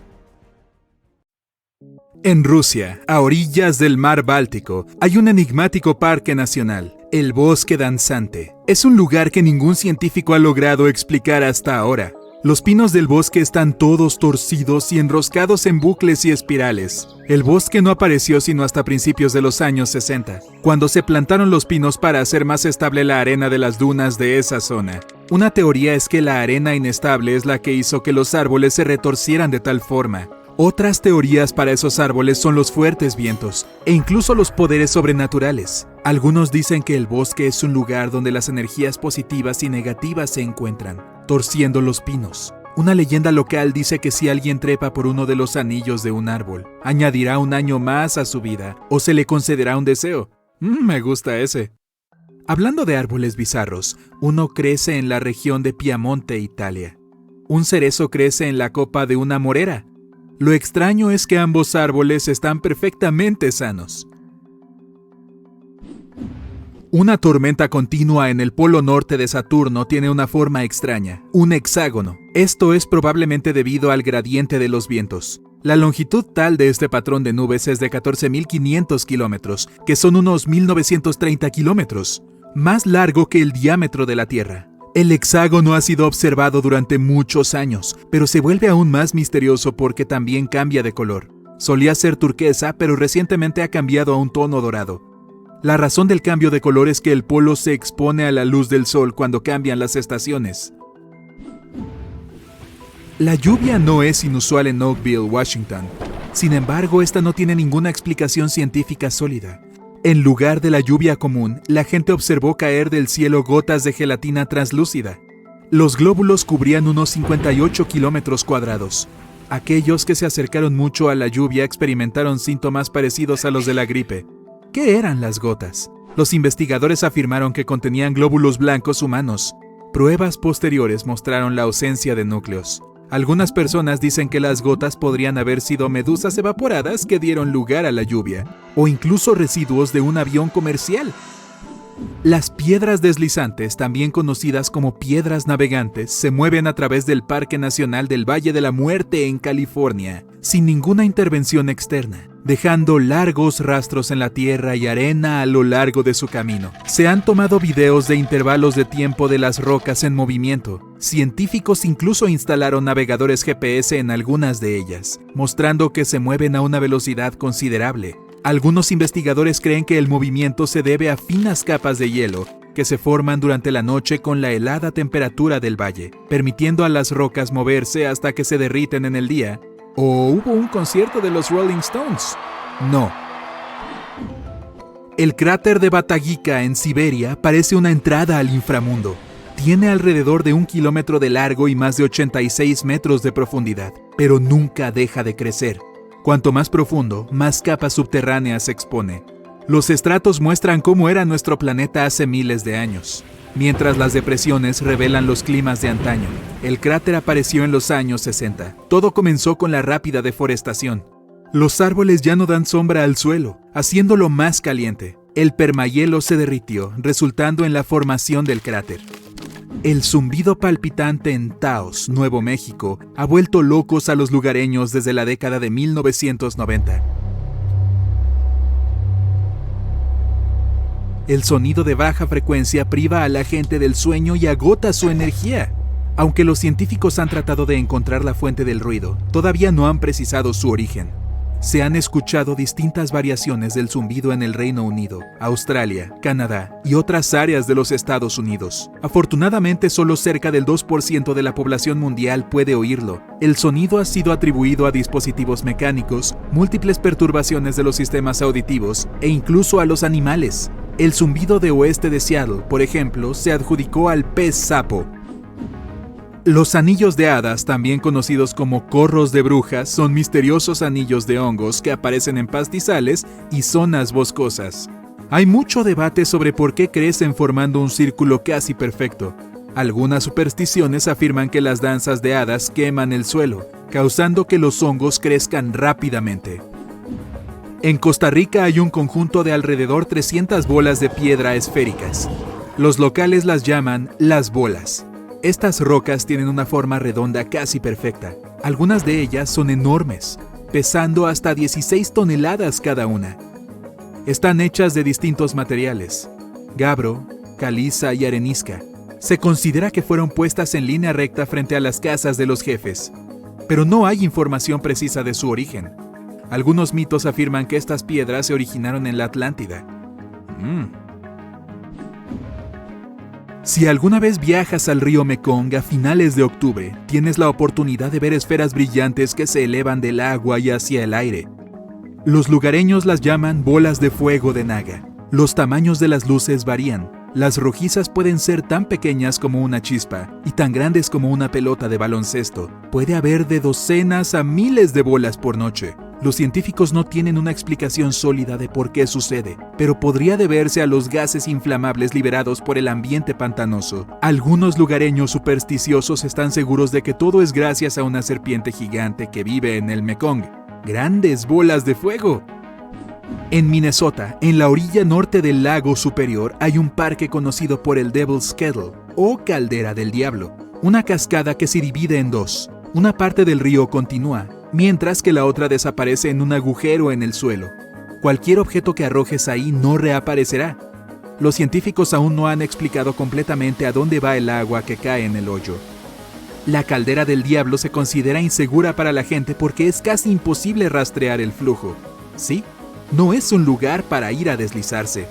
E: En Rusia, a orillas del mar Báltico, hay un enigmático parque nacional, el Bosque Danzante. Es un lugar que ningún científico ha logrado explicar hasta ahora. Los pinos del bosque están todos torcidos y enroscados en bucles y espirales. El bosque no apareció sino hasta principios de los años 60, cuando se plantaron los pinos para hacer más estable la arena de las dunas de esa zona. Una teoría es que la arena inestable es la que hizo que los árboles se retorcieran de tal forma. Otras teorías para esos árboles son los fuertes vientos e incluso los poderes sobrenaturales. Algunos dicen que el bosque es un lugar donde las energías positivas y negativas se encuentran, torciendo los pinos. Una leyenda local dice que si alguien trepa por uno de los anillos de un árbol, añadirá un año más a su vida o se le concederá un deseo. Me gusta ese. Hablando de árboles bizarros, uno crece en la región de Piamonte, Italia. Un cerezo crece en la copa de una morera. Lo extraño es que ambos árboles están perfectamente sanos. Una tormenta continua en el polo norte de Saturno tiene una forma extraña, un hexágono. Esto es probablemente debido al gradiente de los vientos. La longitud tal de este patrón de nubes es de 14.500 kilómetros, que son unos 1.930 kilómetros, más largo que el diámetro de la Tierra. El hexágono ha sido observado durante muchos años, pero se vuelve aún más misterioso porque también cambia de color. Solía ser turquesa, pero recientemente ha cambiado a un tono dorado. La razón del cambio de color es que el polo se expone a la luz del sol cuando cambian las estaciones. La lluvia no es inusual en Oakville, Washington. Sin embargo, esta no tiene ninguna explicación científica sólida. En lugar de la lluvia común, la gente observó caer del cielo gotas de gelatina translúcida. Los glóbulos cubrían unos 58 kilómetros cuadrados. Aquellos que se acercaron mucho a la lluvia experimentaron síntomas parecidos a los de la gripe. ¿Qué eran las gotas? Los investigadores afirmaron que contenían glóbulos blancos humanos. Pruebas posteriores mostraron la ausencia de núcleos. Algunas personas dicen que las gotas podrían haber sido medusas evaporadas que dieron lugar a la lluvia, o incluso residuos de un avión comercial. Las piedras deslizantes, también conocidas como piedras navegantes, se mueven a través del Parque Nacional del Valle de la Muerte en California. sin ninguna intervención externa, dejando largos rastros en la tierra y arena a lo largo de su camino. Se han tomado videos de intervalos de tiempo de las rocas en movimiento. Científicos incluso instalaron navegadores GPS en algunas de ellas, mostrando que se mueven a una velocidad considerable. Algunos investigadores creen que el movimiento se debe a finas capas de hielo que se forman durante la noche con la helada temperatura del valle, permitiendo a las rocas moverse hasta que se derriten en el día. ¿O hubo un concierto de los Rolling Stones? No. El cráter de Batagika en Siberia parece una entrada al inframundo. Tiene alrededor de 1 kilómetro de largo y más de 86 metros de profundidad, pero nunca deja de crecer. Cuanto más profundo, más capas subterráneas se expone. Los estratos muestran cómo era nuestro planeta hace miles de años, mientras las depresiones revelan los climas de antaño. El cráter apareció en los años 60. Todo comenzó con la rápida deforestación. Los árboles ya no dan sombra al suelo, haciéndolo más caliente. El permahielo se derritió, resultando en la formación del cráter. El zumbido palpitante en Taos, Nuevo México, ha vuelto locos a los lugareños desde la década de 1990. El sonido de baja frecuencia priva a la gente del sueño y agota su energía. Aunque los científicos han tratado de encontrar la fuente del ruido, todavía no han precisado su origen. Se han escuchado distintas variaciones del zumbido en el Reino Unido, Australia, Canadá y otras áreas de los Estados Unidos. Afortunadamente, solo cerca del 2% de la población mundial puede oírlo. El sonido ha sido atribuido a dispositivos mecánicos, múltiples perturbaciones de los sistemas auditivos e incluso a los animales. El zumbido de oeste de Seattle, por ejemplo, se adjudicó al pez sapo. Los anillos de hadas, también conocidos como corros de brujas, son misteriosos anillos de hongos que aparecen en pastizales y zonas boscosas. Hay mucho debate sobre por qué crecen formando un círculo casi perfecto. Algunas supersticiones afirman que las danzas de hadas queman el suelo, causando que los hongos crezcan rápidamente. En Costa Rica hay un conjunto de alrededor 300 bolas de piedra esféricas. Los locales las llaman las bolas. Estas rocas tienen una forma redonda casi perfecta. Algunas de ellas son enormes, pesando hasta 16 toneladas cada una. Están hechas de distintos materiales: gabbro, caliza y arenisca. Se considera que fueron puestas en línea recta frente a las casas de los jefes, pero no hay información precisa de su origen. Algunos mitos afirman que estas piedras se originaron en la Atlántida. Si alguna vez viajas al río Mekong a finales de octubre, tienes la oportunidad de ver esferas brillantes que se elevan del agua y hacia el aire. Los lugareños las llaman bolas de fuego de Naga. Los tamaños de las luces varían. Las rojizas pueden ser tan pequeñas como una chispa y tan grandes como una pelota de baloncesto. Puede haber de docenas a miles de bolas por noche. Los científicos no tienen una explicación sólida de por qué sucede, pero podría deberse a los gases inflamables liberados por el ambiente pantanoso. Algunos lugareños supersticiosos están seguros de que todo es gracias a una serpiente gigante que vive en el Mekong. ¡Grandes bolas de fuego! En Minnesota, en la orilla norte del lago superior, hay un parque conocido por el Devil's Kettle, o Caldera del Diablo, una cascada que se divide en dos. Una parte del río continúa, mientras que la otra desaparece en un agujero en el suelo. Cualquier objeto que arrojes ahí no reaparecerá. Los científicos aún no han explicado completamente a dónde va el agua que cae en el hoyo. La Caldera del Diablo se considera insegura para la gente porque es casi imposible rastrear el flujo. ¿Sí? No es un lugar para ir a deslizarse.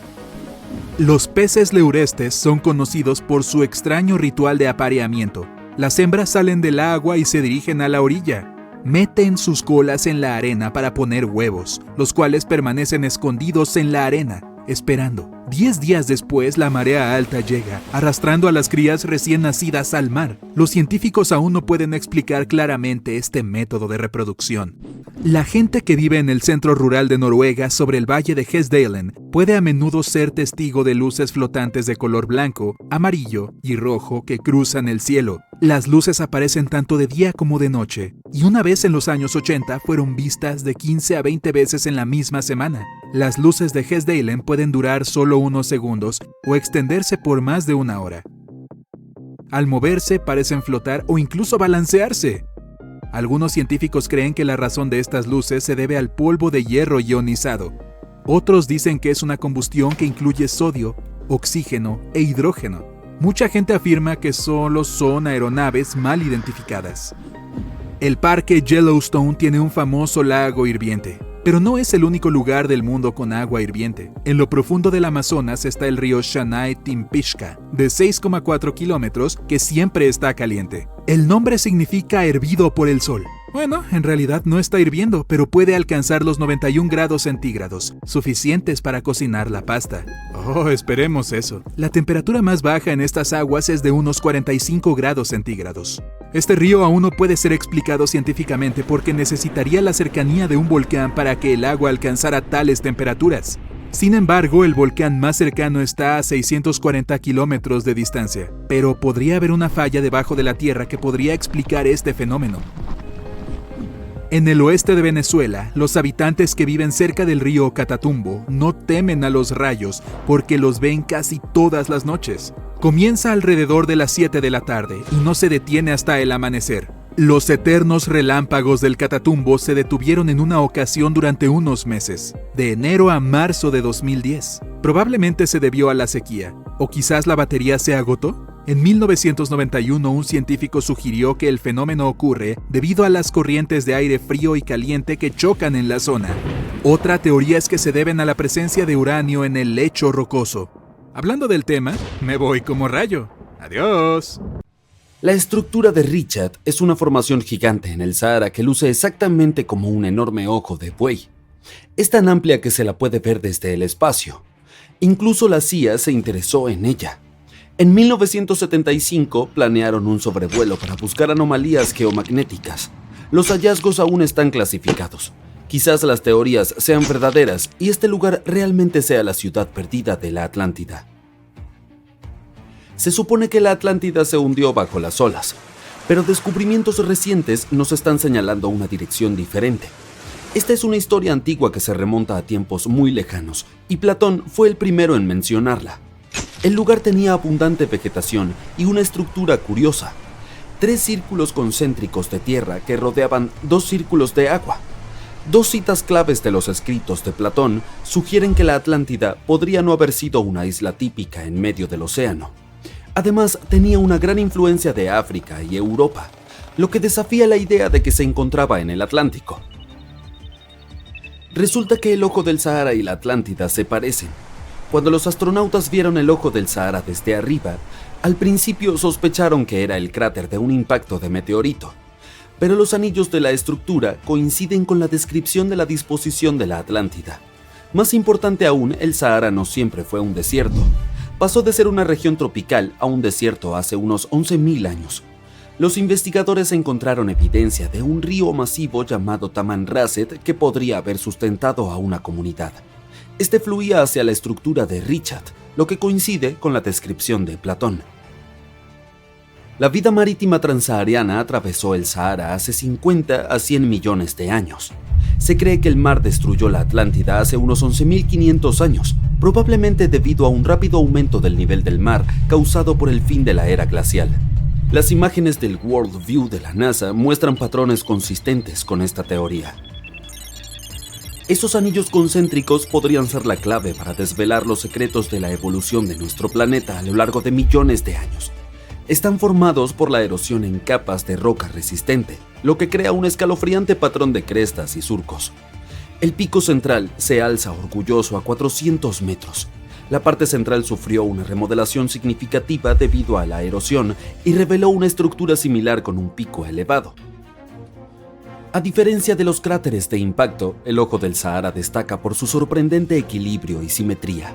E: Los peces leurestes son conocidos por su extraño ritual de apareamiento. Las hembras salen del agua y se dirigen a la orilla. Meten sus colas en la arena para poner huevos, los cuales permanecen escondidos en la arena, esperando. 10 días después, la marea alta llega, arrastrando a las crías recién nacidas al mar. Los científicos aún no pueden explicar claramente este método de reproducción. La gente que vive en el centro rural de Noruega, sobre el valle de Hesdalen, puede a menudo ser testigo de luces flotantes de color blanco, amarillo y rojo que cruzan el cielo. Las luces aparecen tanto de día como de noche, y una vez en los años 80 fueron vistas de 15 a 20 veces en la misma semana. Las luces de Hesdalen pueden durar solo unos segundos o extenderse por más de una hora. Al moverse parecen flotar o incluso balancearse. Algunos científicos creen que la razón de estas luces se debe al polvo de hierro ionizado. Otros dicen que es una combustión que incluye sodio, oxígeno e hidrógeno. Mucha gente afirma que solo son aeronaves mal identificadas. El parque Yellowstone tiene un famoso lago hirviente, pero no es el único lugar del mundo con agua hirviente. En lo profundo del Amazonas está el río Shanay-Timpishka, de 6,4 kilómetros, que siempre está caliente. El nombre significa hervido por el sol. Bueno, en realidad no está hirviendo, pero puede alcanzar los 91 grados centígrados, suficientes para cocinar la pasta. Oh, esperemos eso. La temperatura más baja en estas aguas es de unos 45 grados centígrados. Este río aún no puede ser explicado científicamente porque necesitaría la cercanía de un volcán para que el agua alcanzara tales temperaturas. Sin embargo, el volcán más cercano está a 640 kilómetros de distancia, pero podría haber una falla debajo de la tierra que podría explicar este fenómeno. En el oeste de Venezuela, los habitantes que viven cerca del río Catatumbo no temen a los rayos porque los ven casi todas las noches. Comienza alrededor de las 7 de la tarde y no se detiene hasta el amanecer. Los eternos relámpagos del Catatumbo se detuvieron en una ocasión durante unos meses, de enero a marzo de 2010. Probablemente se debió a la sequía, o quizás la batería se agotó. En 1991, un científico sugirió que el fenómeno ocurre debido a las corrientes de aire frío y caliente que chocan en la zona. Otra teoría es que se deben a la presencia de uranio en el lecho rocoso. Hablando del tema, me voy como rayo. ¡Adiós!
F: La estructura de Richat es una formación gigante en el Sahara que luce exactamente como un enorme ojo de buey. Es tan amplia que se la puede ver desde el espacio. Incluso la CIA se interesó en ella. En 1975 planearon un sobrevuelo para buscar anomalías geomagnéticas. Los hallazgos aún están clasificados. Quizás las teorías sean verdaderas y este lugar realmente sea la ciudad perdida de la Atlántida. Se supone que la Atlántida se hundió bajo las olas, pero descubrimientos recientes nos están señalando una dirección diferente. Esta es una historia antigua que se remonta a tiempos muy lejanos, y Platón fue el primero en mencionarla. El lugar tenía abundante vegetación y una estructura curiosa. 3 círculos concéntricos de tierra que rodeaban 2 círculos de agua. 2 citas claves de los escritos de Platón sugieren que la Atlántida podría no haber sido una isla típica en medio del océano. Además, tenía una gran influencia de África y Europa, lo que desafía la idea de que se encontraba en el Atlántico. Resulta que el ojo del Sahara y la Atlántida se parecen. Cuando los astronautas vieron el ojo del Sahara desde arriba, al principio sospecharon que era el cráter de un impacto de meteorito, pero los anillos de la estructura coinciden con la descripción de la disposición de la Atlántida. Más importante aún, el Sahara no siempre fue un desierto. Pasó de ser una región tropical a un desierto hace unos 11.000 años. Los investigadores encontraron evidencia de un río masivo llamado Tamanrasset que podría haber sustentado a una comunidad. Este fluía hacia la estructura de Richat, lo que coincide con la descripción de Platón. La vida marítima transsahariana atravesó el Sahara hace 50 a 100 millones de años. Se cree que el mar destruyó la Atlántida hace unos 11.500 años, probablemente debido a un rápido aumento del nivel del mar causado por el fin de la era glacial. Las imágenes del World View de la NASA muestran patrones consistentes con esta teoría. Esos anillos concéntricos podrían ser la clave para desvelar los secretos de la evolución de nuestro planeta a lo largo de millones de años. Están formados por la erosión en capas de roca resistente, lo que crea un escalofriante patrón de crestas y surcos. El pico central se alza orgulloso a 400 metros. La parte central sufrió una remodelación significativa debido a la erosión y reveló una estructura similar con un pico elevado. A diferencia de los cráteres de impacto, el ojo del Sahara destaca por su sorprendente equilibrio y simetría.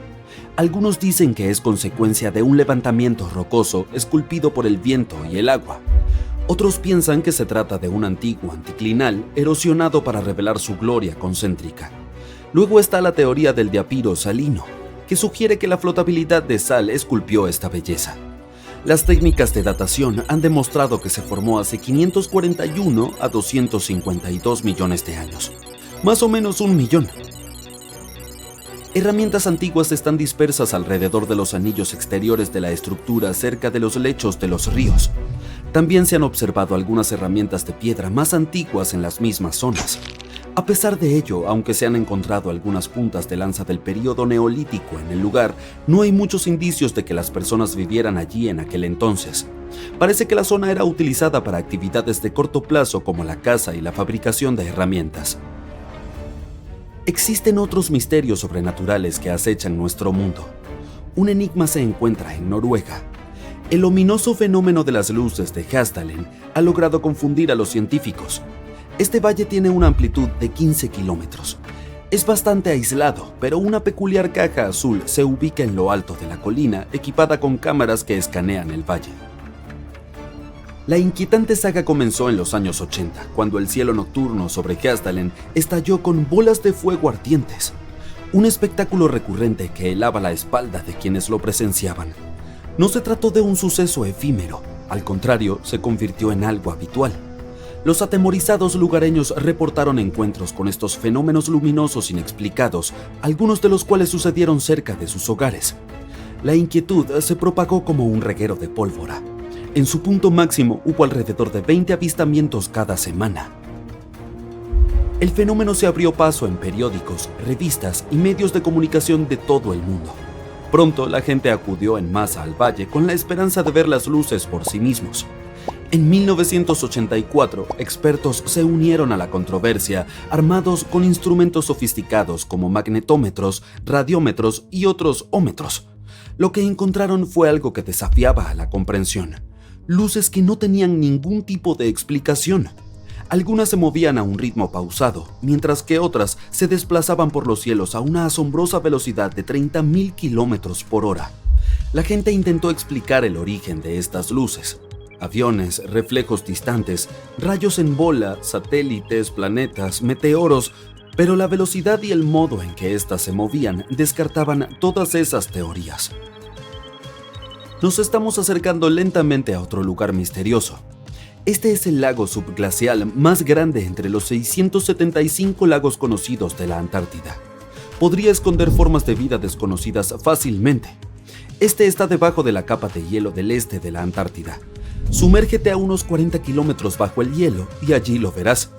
F: Algunos dicen que es consecuencia de un levantamiento rocoso esculpido por el viento y el agua. Otros piensan que se trata de un antiguo anticlinal erosionado para revelar su gloria concéntrica. Luego está la teoría del diapiro salino, que sugiere que la flotabilidad de sal esculpió esta belleza. Las técnicas de datación han demostrado que se formó hace 541 a 252 millones de años, más o menos 1 millón. Herramientas antiguas están dispersas alrededor de los anillos exteriores de la estructura cerca de los lechos de los ríos. También se han observado algunas herramientas de piedra más antiguas en las mismas zonas. A pesar de ello, aunque se han encontrado algunas puntas de lanza del período neolítico en el lugar, no hay muchos indicios de que las personas vivieran allí en aquel entonces. Parece que la zona era utilizada para actividades de corto plazo como la caza y la fabricación de herramientas. Existen otros misterios sobrenaturales que acechan nuestro mundo. Un enigma se encuentra en Noruega. El ominoso fenómeno de las luces de Haltdalen ha logrado confundir a los científicos. Este valle tiene una amplitud de 15 kilómetros. Es bastante aislado, pero una peculiar caja azul se ubica en lo alto de la colina, equipada con cámaras que escanean el valle. La inquietante saga comenzó en los años 80, cuando el cielo nocturno sobre Haltdalen estalló con bolas de fuego ardientes. Un espectáculo recurrente que helaba la espalda de quienes lo presenciaban. No se trató de un suceso efímero, al contrario, se convirtió en algo habitual. Los atemorizados lugareños reportaron encuentros con estos fenómenos luminosos inexplicados, algunos de los cuales sucedieron cerca de sus hogares. La inquietud se propagó como un reguero de pólvora. En su punto máximo hubo alrededor de 20 avistamientos cada semana. El fenómeno se abrió paso en periódicos, revistas y medios de comunicación de todo el mundo. Pronto la gente acudió en masa al valle con la esperanza de ver las luces por sí mismos. En 1984, expertos se unieron a la controversia, armados con instrumentos sofisticados como magnetómetros, radiómetros y otros ómetros. Lo que encontraron fue algo que desafiaba a la comprensión. Luces que no tenían ningún tipo de explicación. Algunas se movían a un ritmo pausado, mientras que otras se desplazaban por los cielos a una asombrosa velocidad de 30.000 kilómetros por hora. La gente intentó explicar el origen de estas luces. Aviones, reflejos distantes, rayos en bola, satélites, planetas, meteoros, pero la velocidad y el modo en que éstas se movían descartaban todas esas teorías. Nos estamos acercando lentamente a otro lugar misterioso. Este es el lago subglacial más grande entre los 675 lagos conocidos de la Antártida. Podría esconder formas de vida desconocidas fácilmente. Este está debajo de la capa de hielo del este de la Antártida. Sumérgete a unos 40 kilómetros bajo el hielo y allí lo verás.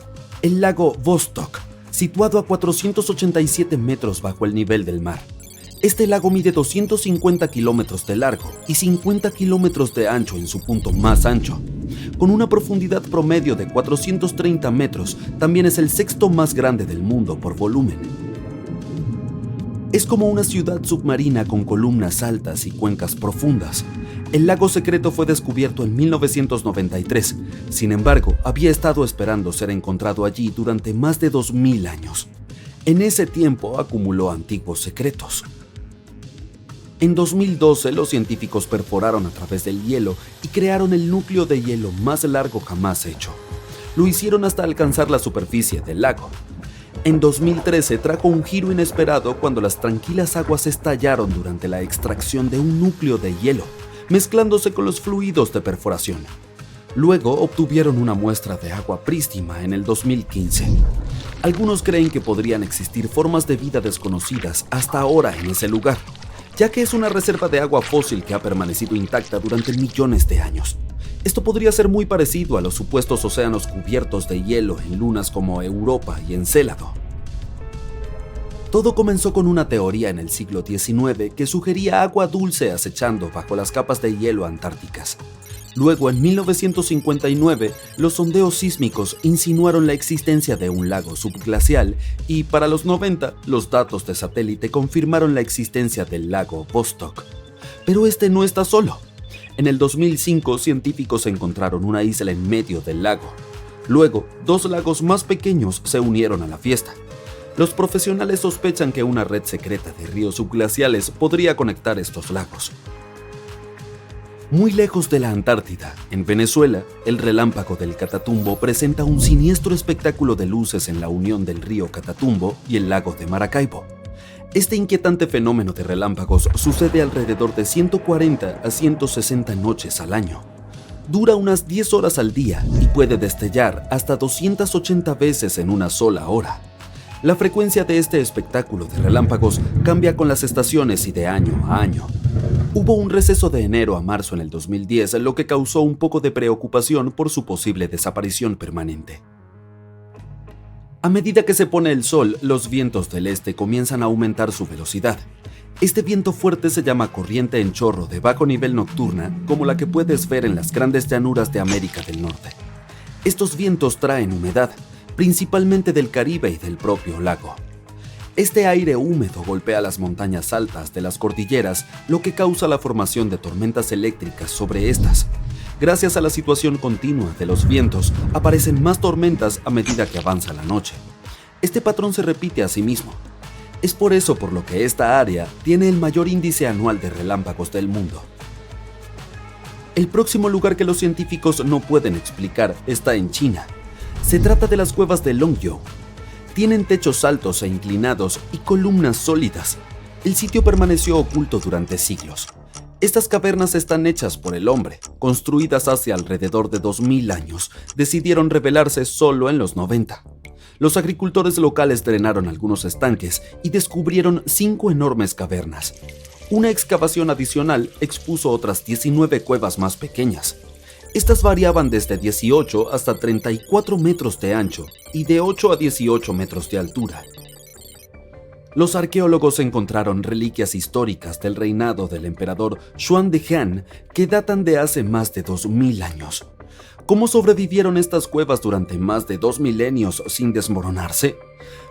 F: El lago Vostok, situado a 487 metros bajo el nivel del mar. Este lago mide 250 kilómetros de largo y 50 kilómetros de ancho en su punto más ancho. Con una profundidad promedio de 430 metros, también es el sexto más grande del mundo por volumen. Es como una ciudad submarina con columnas altas y cuencas profundas. El lago secreto fue descubierto en 1993, sin embargo, había estado esperando ser encontrado allí durante más de 2000 años. En ese tiempo acumuló antiguos secretos. En 2012, los científicos perforaron a través del hielo y crearon el núcleo de hielo más largo jamás hecho. Lo hicieron hasta alcanzar la superficie del lago. En 2013 trajo un giro inesperado cuando las tranquilas aguas estallaron durante la extracción de un núcleo de hielo, mezclándose con los fluidos de perforación. Luego obtuvieron una muestra de agua prístina en el 2015. Algunos creen que podrían existir formas de vida desconocidas hasta ahora en ese lugar, ya que es una reserva de agua fósil que ha permanecido intacta durante millones de años. Esto podría ser muy parecido a los supuestos océanos cubiertos de hielo en lunas como Europa y Encélado. Todo comenzó con una teoría en el siglo XIX que sugería agua dulce acechando bajo las capas de hielo antárticas. Luego, en 1959, los sondeos sísmicos insinuaron la existencia de un lago subglacial y, para los 90, los datos de satélite confirmaron la existencia del lago Vostok. Pero este no está solo. En el 2005, científicos encontraron una isla en medio del lago. Luego, dos lagos más pequeños se unieron a la fiesta. Los profesionales sospechan que una red secreta de ríos subglaciales podría conectar estos lagos. Muy lejos de la Antártida, en Venezuela, el relámpago del Catatumbo presenta un siniestro espectáculo de luces en la unión del río Catatumbo y el lago de Maracaibo. Este inquietante fenómeno de relámpagos sucede alrededor de 140 a 160 noches al año. Dura unas 10 horas al día y puede destellar hasta 280 veces en una sola hora. La frecuencia de este espectáculo de relámpagos cambia con las estaciones y de año a año. Hubo un receso de enero a marzo en el 2010, lo que causó un poco de preocupación por su posible desaparición permanente. A medida que se pone el sol, los vientos del este comienzan a aumentar su velocidad. Este viento fuerte se llama corriente en chorro de bajo nivel nocturna, como la que puedes ver en las grandes llanuras de América del Norte. Estos vientos traen humedad, principalmente del Caribe y del propio lago. Este aire húmedo golpea las montañas altas de las cordilleras, lo que causa la formación de tormentas eléctricas sobre estas. Gracias a la situación continua de los vientos, aparecen más tormentas a medida que avanza la noche. Este patrón se repite a sí mismo. Es por eso por lo que esta área tiene el mayor índice anual de relámpagos del mundo. El próximo lugar que los científicos no pueden explicar está en China. Se trata de las cuevas de Longyou. Tienen techos altos e inclinados y columnas sólidas. El sitio permaneció oculto durante siglos. Estas cavernas están hechas por el hombre, construidas hace alrededor de 2000 años. Decidieron revelarse solo en los 90. Los agricultores locales drenaron algunos estanques y descubrieron 5 enormes cavernas. Una excavación adicional expuso otras 19 cuevas más pequeñas. Estas variaban desde 18 hasta 34 metros de ancho y de 8 a 18 metros de altura. Los arqueólogos encontraron reliquias históricas del reinado del emperador Xuan de Han que datan de hace más de 2000 años. ¿Cómo sobrevivieron estas cuevas durante más de 2 milenios sin desmoronarse?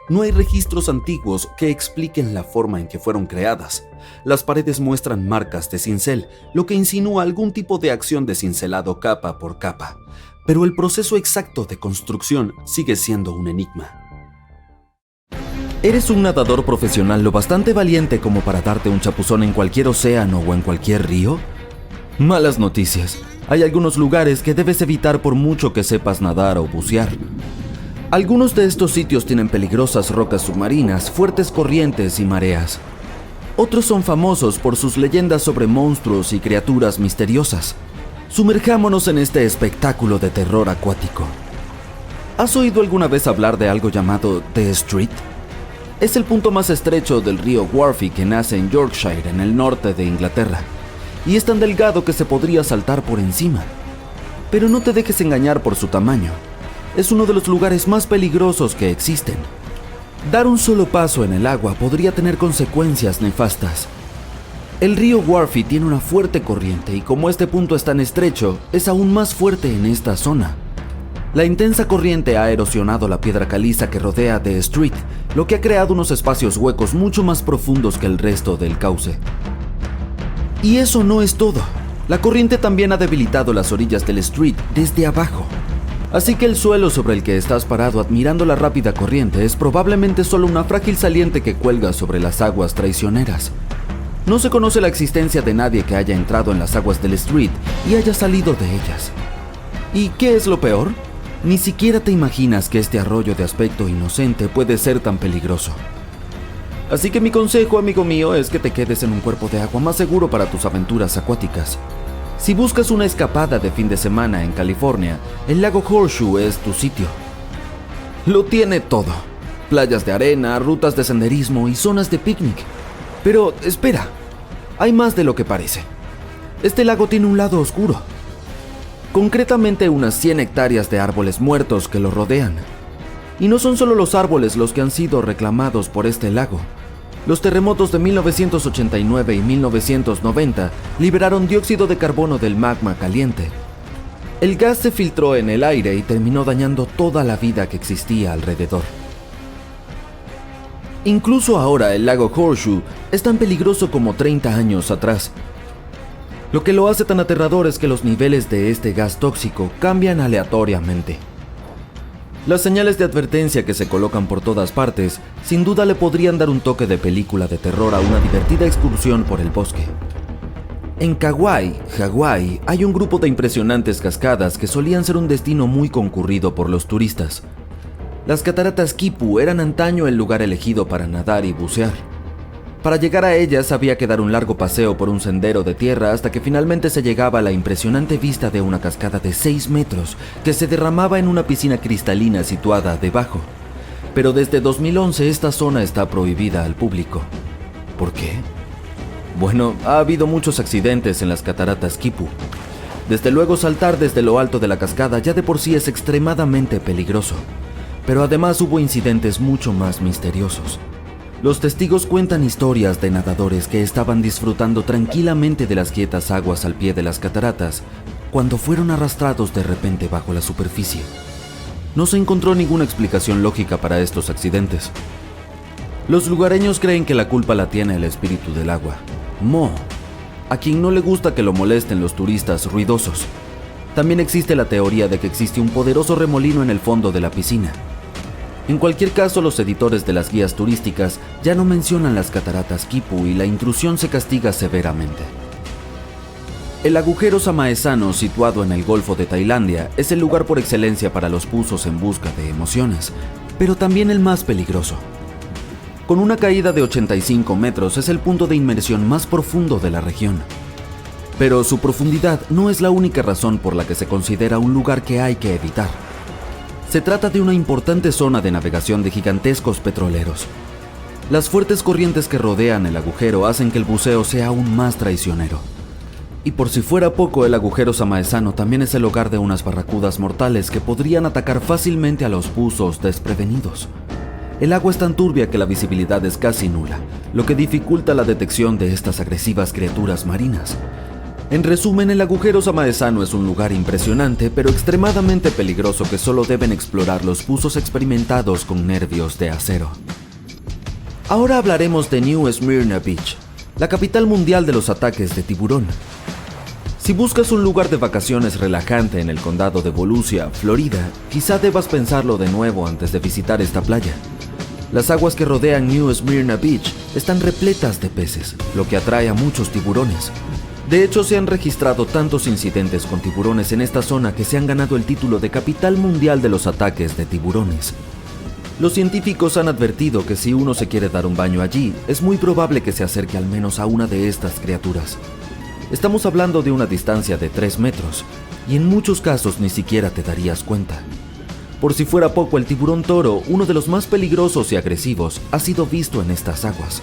F: No hay registros antiguos que expliquen la forma en que fueron creadas. Las paredes muestran marcas de cincel, lo que insinúa algún tipo de acción de cincelado capa por capa. Pero el proceso exacto de construcción sigue siendo un enigma.
G: ¿Eres un nadador profesional lo bastante valiente como para darte un chapuzón en cualquier océano o en cualquier río? Malas noticias. Hay algunos lugares que debes evitar por mucho que sepas nadar o bucear. Algunos de estos sitios tienen peligrosas rocas submarinas, fuertes corrientes y mareas. Otros son famosos por sus leyendas sobre monstruos y criaturas misteriosas. Sumerjámonos en este espectáculo de terror acuático. ¿Has oído alguna vez hablar de algo llamado The Street? Es el punto más estrecho del río Wharfe que nace en Yorkshire, en el norte de Inglaterra, y es tan delgado que se podría saltar por encima. Pero no te dejes engañar por su tamaño. Es uno de los lugares más peligrosos que existen. Dar un solo paso en el agua podría tener consecuencias nefastas. El río Wharfe tiene una fuerte corriente y como este punto es tan estrecho, es aún más fuerte en esta zona. La intensa corriente ha erosionado la piedra caliza que rodea The Street, lo que ha creado unos espacios huecos mucho más profundos que el resto del cauce. Y eso no es todo. La corriente también ha debilitado las orillas del Street desde abajo. Así que el suelo sobre el que estás parado admirando la rápida corriente es probablemente solo una frágil saliente que cuelga sobre las aguas traicioneras. No se conoce la existencia de nadie que haya entrado en las aguas del Street y haya salido de ellas. ¿Y qué es lo peor? Ni siquiera te imaginas que este arroyo de aspecto inocente puede ser tan peligroso. Así que mi consejo, amigo mío, es que te quedes en un cuerpo de agua más seguro para tus aventuras acuáticas. Si buscas una escapada de fin de semana en California, el lago Horseshoe es tu sitio. Lo tiene todo. Playas de arena, rutas de senderismo y zonas de picnic. Pero espera, hay más de lo que parece. Este lago tiene un lado oscuro. Concretamente unas 100 hectáreas de árboles muertos que lo rodean. Y no son solo los árboles los que han sido reclamados por este lago. Los terremotos de 1989 y 1990 liberaron dióxido de carbono del magma caliente. El gas se filtró en el aire y terminó dañando toda la vida que existía alrededor. Incluso ahora el lago Horseshoe es tan peligroso como 30 años atrás. Lo que lo hace tan aterrador es que los niveles de este gas tóxico cambian aleatoriamente. Las señales de advertencia que se colocan por todas partes, sin duda le podrían dar un toque de película de terror a una divertida excursión por el bosque. En Kauai, Hawái, hay un grupo de impresionantes cascadas que solían ser un destino muy concurrido por los turistas. Las cataratas Kipu eran antaño el lugar elegido para nadar y bucear. Para llegar a ellas había que dar un largo paseo por un sendero de tierra hasta que finalmente se llegaba a la impresionante vista de una cascada de 6 metros que se derramaba en una piscina cristalina situada debajo. Pero desde 2011 esta zona está prohibida al público. ¿Por qué? Bueno, ha habido muchos accidentes en las cataratas Quipu. Desde luego saltar desde lo alto de la cascada ya de por sí es extremadamente peligroso, pero además hubo incidentes mucho más misteriosos. Los testigos cuentan historias de nadadores que estaban disfrutando tranquilamente de las quietas aguas al pie de las cataratas cuando fueron arrastrados de repente bajo la superficie. No se encontró ninguna explicación lógica para estos accidentes. Los lugareños creen que la culpa la tiene el espíritu del agua, Mo, a quien no le gusta que lo molesten los turistas ruidosos. También existe la teoría de que existe un poderoso remolino en el fondo de la piscina. En cualquier caso, los editores de las guías turísticas ya no mencionan las cataratas Quipu y la intrusión se castiga severamente. El agujero Samaesano, situado en el Golfo de Tailandia, es el lugar por excelencia para los buzos en busca de emociones, pero también el más peligroso. Con una caída de 85 metros es el punto de inmersión más profundo de la región. Pero su profundidad no es la única razón por la que se considera un lugar que hay que evitar. Se trata de una importante zona de navegación de gigantescos petroleros. Las fuertes corrientes que rodean el agujero hacen que el buceo sea aún más traicionero. Y por si fuera poco, el agujero Samaesano también es el hogar de unas barracudas mortales que podrían atacar fácilmente a los buzos desprevenidos. El agua es tan turbia que la visibilidad es casi nula, lo que dificulta la detección de estas agresivas criaturas marinas. En resumen, el agujero Samaesano es un lugar impresionante, pero extremadamente peligroso que solo deben explorar los buzos experimentados con nervios de acero. Ahora hablaremos de New Smyrna Beach, la capital mundial de los ataques de tiburón. Si buscas un lugar de vacaciones relajante en el condado de Volusia, Florida, quizá debas pensarlo de nuevo antes de visitar esta playa. Las aguas que rodean New Smyrna Beach están repletas de peces, lo que atrae a muchos tiburones. De hecho, se han registrado tantos incidentes con tiburones en esta zona que se han ganado el título de capital mundial de los ataques de tiburones. Los científicos han advertido que si uno se quiere dar un baño allí, es muy probable que se acerque al menos a una de estas criaturas. Estamos hablando de una distancia de 3 metros, y en muchos casos ni siquiera te darías cuenta. Por si fuera poco, el tiburón toro, uno de los más peligrosos y agresivos, ha sido visto en estas aguas.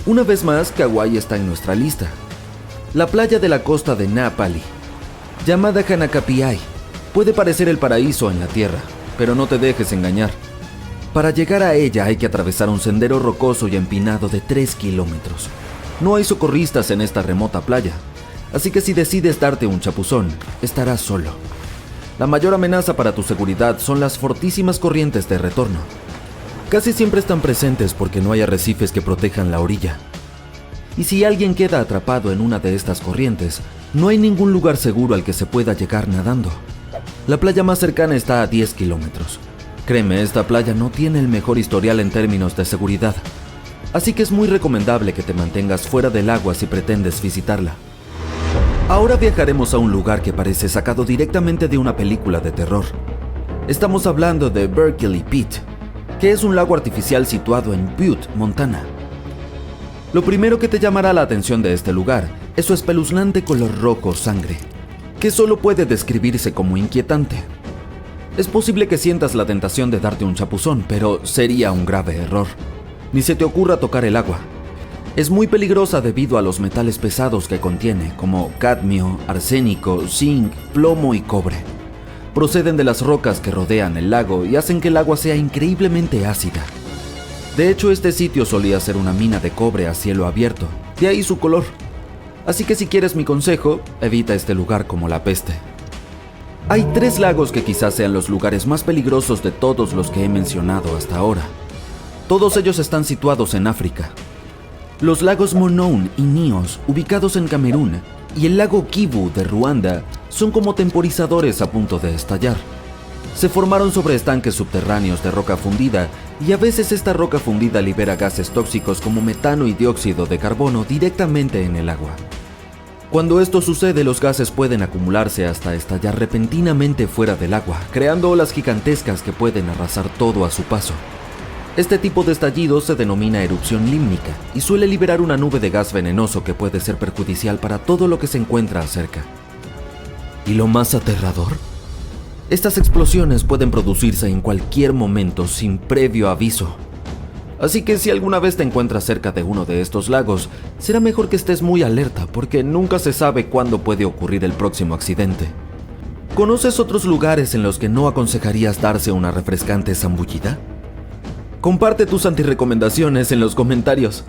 G: Una vez más, Kauai está en nuestra lista. La playa de la costa de Na Pali, llamada Hanakapiai, puede parecer el paraíso en la tierra, pero no te dejes engañar. Para llegar a ella hay que atravesar un sendero rocoso y empinado de 3 kilómetros. No hay socorristas en esta remota playa, así que si decides darte un chapuzón, estarás solo. La mayor amenaza para tu seguridad son las fortísimas corrientes de retorno. Casi siempre están presentes porque no hay arrecifes que protejan la orilla. Y si alguien queda atrapado en una de estas corrientes, no hay ningún lugar seguro al que se pueda llegar nadando. La playa más cercana está a 10 kilómetros. Créeme, esta playa no tiene el mejor historial en términos de seguridad, así que es muy recomendable que te mantengas fuera del agua si pretendes visitarla. Ahora viajaremos a un lugar que parece sacado directamente de una película de terror. Estamos hablando de Berkeley Pit, que es un lago artificial situado en Butte, Montana. Lo primero que te llamará la atención de este lugar es su espeluznante color rojo sangre, que solo puede describirse como inquietante. Es posible que sientas la tentación de darte un chapuzón, pero sería un grave error. Ni se te ocurra tocar el agua. Es muy peligrosa debido a los metales pesados que contiene, como cadmio, arsénico, zinc, plomo y cobre. Proceden de las rocas que rodean el lago y hacen que el agua sea increíblemente ácida. De hecho, este sitio solía ser una mina de cobre a cielo abierto, de ahí su color. Así que si quieres mi consejo, evita este lugar como la peste. Hay 3 lagos que quizás sean los lugares más peligrosos de todos los que he mencionado hasta ahora. Todos ellos están situados en África. Los lagos Monoun y Nios, ubicados en Camerún, y el lago Kivu de Ruanda, son como temporizadores a punto de estallar. Se formaron sobre estanques subterráneos de roca fundida, y a veces esta roca fundida libera gases tóxicos como metano y dióxido de carbono directamente en el agua. Cuando esto sucede, los gases pueden acumularse hasta estallar repentinamente fuera del agua, creando olas gigantescas que pueden arrasar todo a su paso. Este tipo de estallido se denomina erupción límnica y suele liberar una nube de gas venenoso que puede ser perjudicial para todo lo que se encuentra cerca. ¿Y lo más aterrador? Estas explosiones pueden producirse en cualquier momento sin previo aviso. Así que si alguna vez te encuentras cerca de uno de estos lagos, será mejor que estés muy alerta porque nunca se sabe cuándo puede ocurrir el próximo accidente. ¿Conoces otros lugares en los que no aconsejarías darse una refrescante zambullida? Comparte tus antirrecomendaciones en los comentarios.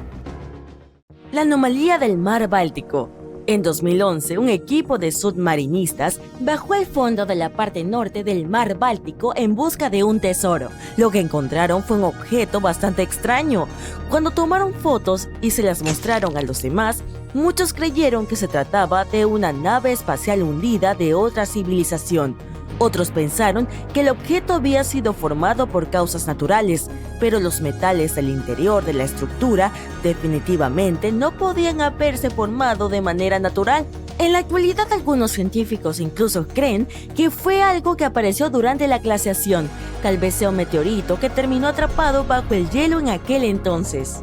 C: La anomalía del mar Báltico. En 2011, un equipo de submarinistas bajó al fondo de la parte norte del mar Báltico en busca de un tesoro. Lo que encontraron fue un objeto bastante extraño. Cuando tomaron fotos y se las mostraron a los demás, muchos creyeron que se trataba de una nave espacial hundida de otra civilización. Otros pensaron que el objeto había sido formado por causas naturales, pero los metales del interior de la estructura definitivamente no podían haberse formado de manera natural. En la actualidad, algunos científicos incluso creen que fue algo que apareció durante la glaciación. Tal vez sea un meteorito que terminó atrapado bajo el hielo en aquel entonces.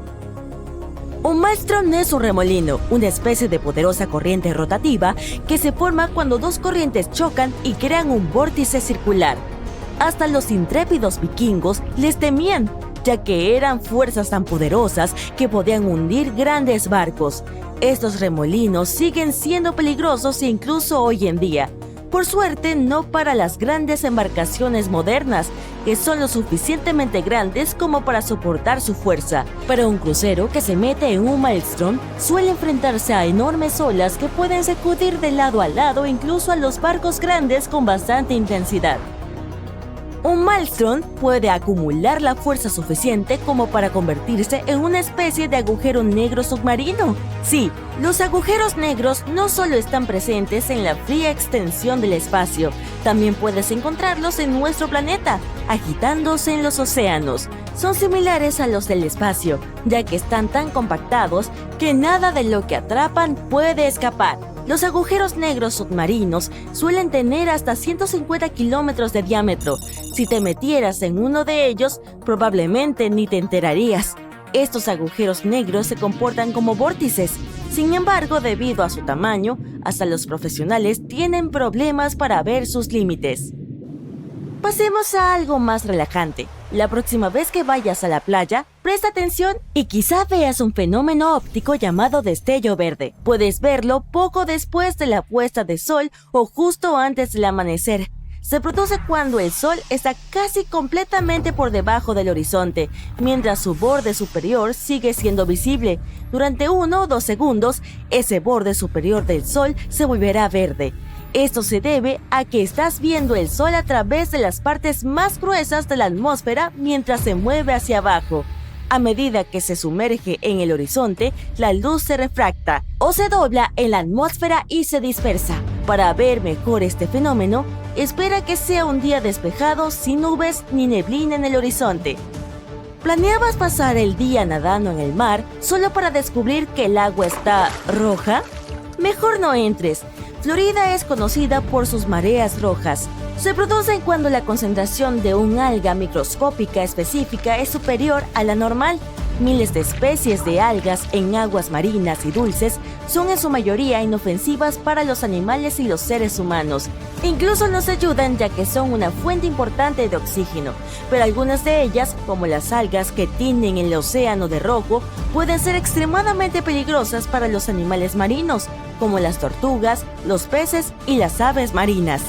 C: Un maelstrom es un remolino, una especie de poderosa corriente rotativa que se forma cuando dos corrientes chocan y crean un vórtice circular. Hasta los intrépidos vikingos les temían, ya que eran fuerzas tan poderosas que podían hundir grandes barcos. Estos remolinos siguen siendo peligrosos incluso hoy en día. Por suerte, no para las grandes embarcaciones modernas, que son lo suficientemente grandes como para soportar su fuerza. Para un crucero que se mete en un maelstrom, suele enfrentarse a enormes olas que pueden sacudir de lado a lado incluso a los barcos grandes con bastante intensidad. Un maelstrom puede acumular la fuerza suficiente como para convertirse en una especie de agujero negro submarino. Sí, los agujeros negros no solo están presentes en la fría extensión del espacio, también puedes encontrarlos en nuestro planeta, agitándose en los océanos. Son similares a los del espacio, ya que están tan compactados que nada de lo que atrapan puede escapar. Los agujeros negros submarinos suelen tener hasta 150 kilómetros de diámetro. Si te metieras en uno de ellos, probablemente ni te enterarías. Estos agujeros negros se comportan como vórtices. Sin embargo, debido a su tamaño, hasta los profesionales tienen problemas para ver sus límites. Pasemos a algo más relajante. La próxima vez que vayas a la playa, presta atención y quizá veas un fenómeno óptico llamado destello verde. Puedes verlo poco después de la puesta de sol o justo antes del amanecer. Se produce cuando el sol está casi completamente por debajo del horizonte, mientras su borde superior sigue siendo visible. Durante 1 o 2 segundos, ese borde superior del sol se volverá verde. Esto se debe a que estás viendo el sol a través de las partes más gruesas de la atmósfera mientras se mueve hacia abajo. A medida que se sumerge en el horizonte, la luz se refracta o se dobla en la atmósfera y se dispersa. Para ver mejor este fenómeno, espera que sea un día despejado sin nubes ni neblina en el horizonte. ¿Planeabas pasar el día nadando en el mar solo para descubrir que el agua está roja? Mejor no entres. Florida es conocida por sus mareas rojas. Se producen cuando la concentración de un alga microscópica específica es superior a la normal. Miles de especies de algas en aguas marinas y dulces son en su mayoría inofensivas para los animales y los seres humanos. Incluso nos ayudan ya que son una fuente importante de oxígeno, pero algunas de ellas, como las algas que tiñen el océano de rojo, pueden ser extremadamente peligrosas para los animales marinos, como las tortugas, los peces y las aves marinas.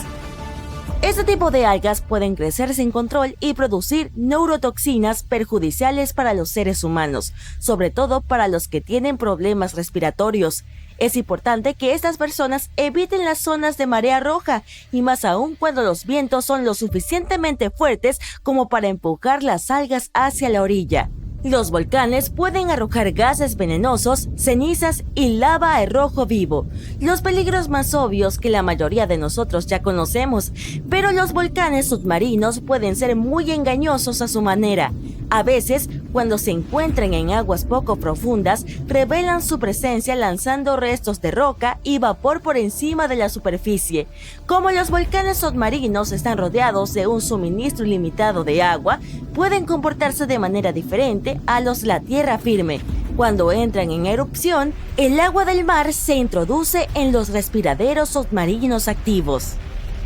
C: Este tipo de algas pueden crecer sin control y producir neurotoxinas perjudiciales para los seres humanos, sobre todo para los que tienen problemas respiratorios. Es importante que estas personas eviten las zonas de marea roja, y más aún cuando los vientos son lo suficientemente fuertes como para empujar las algas hacia la orilla. Los volcanes pueden arrojar gases venenosos, cenizas y lava a rojo vivo, los peligros más obvios que la mayoría de nosotros ya conocemos, pero los volcanes submarinos pueden ser muy engañosos a su manera. A veces, cuando se encuentran en aguas poco profundas, revelan su presencia lanzando restos de roca y vapor por encima de la superficie. Como los volcanes submarinos están rodeados de un suministro ilimitado de agua, pueden comportarse de manera diferente a los de la tierra firme. Cuando entran en erupción, el agua del mar se introduce en los respiraderos submarinos activos.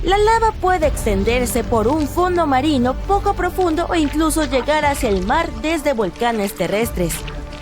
D: La lava puede extenderse por un fondo marino poco profundo o incluso llegar hacia el mar desde volcanes terrestres.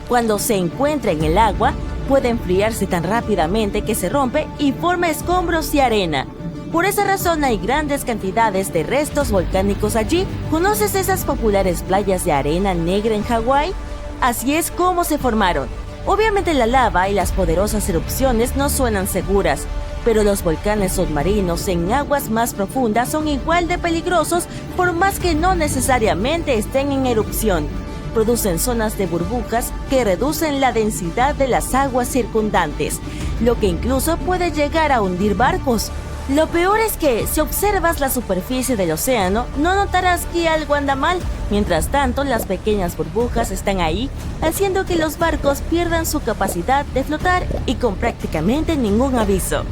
D: Cuando se encuentra en el agua, puede enfriarse tan rápidamente que se rompe y forma escombros y arena. Por esa razón hay grandes cantidades de restos volcánicos allí. ¿Conoces esas populares playas de arena negra en Hawái? Así es como se formaron. Obviamente la lava y las poderosas erupciones no suenan seguras, pero los volcanes submarinos en aguas más profundas son igual de peligrosos por más que no necesariamente estén en erupción. Producen zonas de burbujas que reducen la densidad de las aguas circundantes, lo que incluso puede llegar a hundir barcos. Lo peor es que, si observas la superficie del océano, no notarás que algo anda mal. Mientras tanto, las pequeñas burbujas están ahí, haciendo que los barcos pierdan su capacidad de flotar y con prácticamente ningún aviso.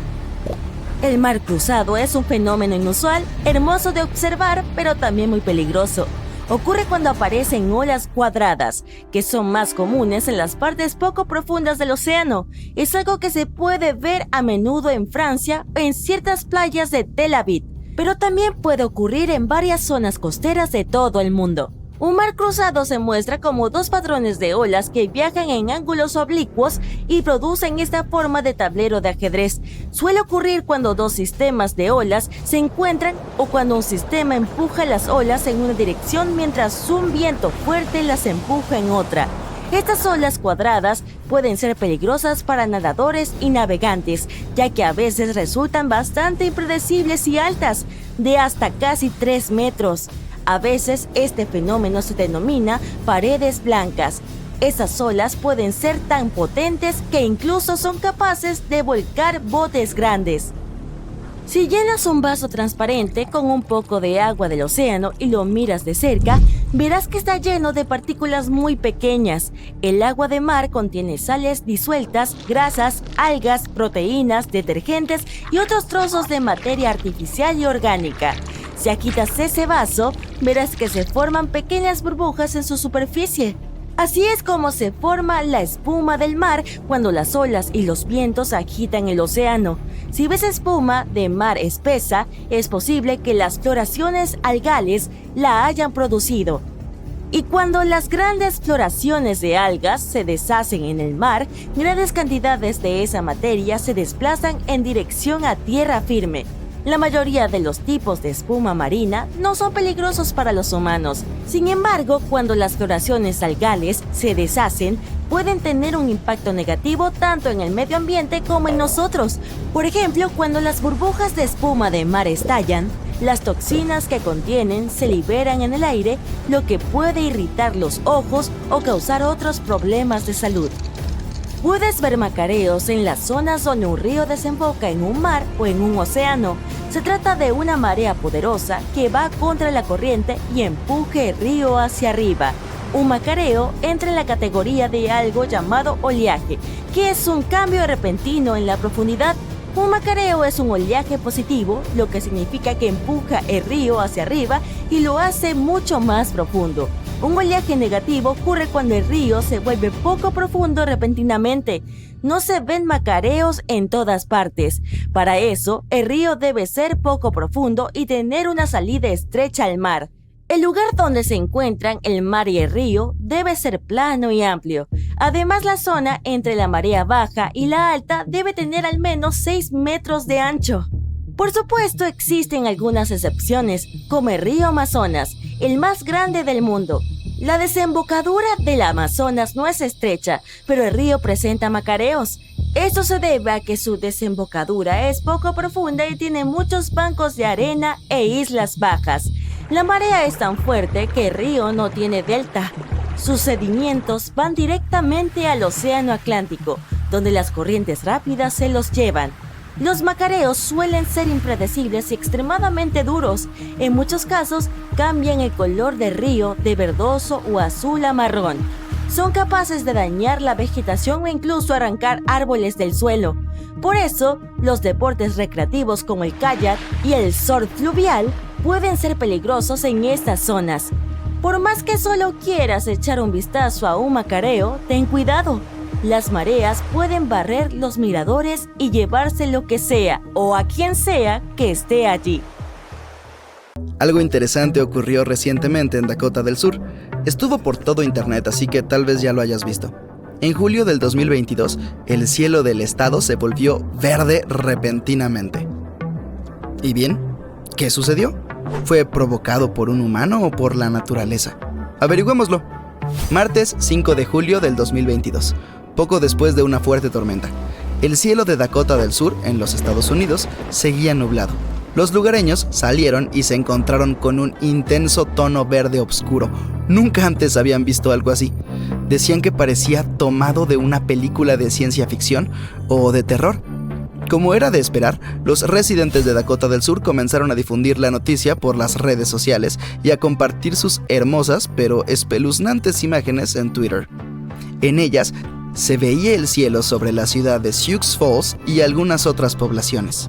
D: El mar cruzado es un fenómeno inusual, hermoso de observar, pero también muy peligroso. Ocurre cuando aparecen olas cuadradas, que son más comunes en las partes poco profundas del océano. Es algo que se puede ver a menudo en Francia o en ciertas playas de Tel Aviv, pero también puede ocurrir en varias zonas costeras de todo el mundo. Un mar cruzado se muestra como dos patrones de olas que viajan en ángulos oblicuos y producen esta forma de tablero de ajedrez. Suele ocurrir cuando dos sistemas de olas se encuentran o cuando un sistema empuja las olas en una dirección mientras un viento fuerte las empuja en otra. Estas olas cuadradas pueden ser peligrosas para nadadores y navegantes, ya que a veces resultan bastante impredecibles y altas, de hasta casi 3 metros. A veces este fenómeno se denomina paredes blancas. Esas olas pueden ser tan potentes que incluso son capaces de volcar botes grandes. Si llenas un vaso transparente con un poco de agua del océano y lo miras de cerca, verás que está lleno de partículas muy pequeñas. El agua de mar contiene sales disueltas, grasas, algas, proteínas, detergentes y otros trozos de materia artificial y orgánica. Si agitas ese vaso, verás que se forman pequeñas burbujas en su superficie. Así es como se forma la espuma del mar cuando las olas y los vientos agitan el océano. Si ves espuma de mar espesa, es posible que las floraciones algales la hayan producido. Y cuando las grandes floraciones de algas se deshacen en el mar, grandes cantidades de esa materia se desplazan en dirección a tierra firme. La mayoría de los tipos de espuma marina no son peligrosos para los humanos. Sin embargo, cuando las floraciones algales se deshacen, pueden tener un impacto negativo tanto en el medio ambiente como en nosotros. Por ejemplo, cuando las burbujas de espuma de mar estallan, las toxinas que contienen se liberan en el aire, lo que puede irritar los ojos o causar otros problemas de salud. Puedes ver macareos en las zonas donde un río desemboca en un mar o en un océano. Se trata de una marea poderosa que va contra la corriente y empuja el río hacia arriba. Un macareo entra en la categoría de algo llamado oleaje, que es un cambio repentino en la profundidad. Un macareo es un oleaje positivo, lo que significa que empuja el río hacia arriba y lo hace mucho más profundo. Un oleaje negativo ocurre cuando el río se vuelve poco profundo repentinamente. No se ven macareos en todas partes. Para eso, el río debe ser poco profundo y tener una salida estrecha al mar. El lugar donde se encuentran el mar y el río debe ser plano y amplio. Además, la zona entre la marea baja y la alta debe tener al menos 6 metros de ancho. Por supuesto, existen algunas excepciones, como el río Amazonas, el más grande del mundo. La desembocadura del Amazonas no es estrecha, pero el río presenta macareos. Esto se debe a que su desembocadura es poco profunda y tiene muchos bancos de arena e islas bajas. La marea es tan fuerte que el río no tiene delta. Sus sedimentos van directamente al Océano Atlántico, donde las corrientes rápidas se los llevan. Los macareos suelen ser impredecibles y extremadamente duros. En muchos casos, cambian el color del río de verdoso o azul a marrón. Son capaces de dañar la vegetación o incluso arrancar árboles del suelo. Por eso, los deportes recreativos como el kayak y el surf fluvial pueden ser peligrosos en estas zonas. Por más que solo quieras echar un vistazo a un macareo, ten cuidado. Las mareas pueden barrer los miradores y llevarse lo que sea o a quien sea que esté allí.
H: Algo interesante ocurrió recientemente en Dakota del Sur. Estuvo por todo internet, así que tal vez ya lo hayas visto. En julio del 2022, el cielo del estado se volvió verde repentinamente. ¿Y bien? ¿Qué sucedió? ¿Fue provocado por un humano o por la naturaleza? Averigüémoslo. Martes 5 de julio del 2022, poco después de una fuerte tormenta. El cielo de Dakota del Sur, en los Estados Unidos, seguía nublado. Los lugareños salieron y se encontraron con un intenso tono verde oscuro. Nunca antes habían visto algo así. Decían que parecía tomado de una película de ciencia ficción o de terror. Como era de esperar, los residentes de Dakota del Sur comenzaron a difundir la noticia por las redes sociales y a compartir sus hermosas pero espeluznantes imágenes en Twitter. En ellas se veía el cielo sobre la ciudad de Sioux Falls y algunas otras poblaciones.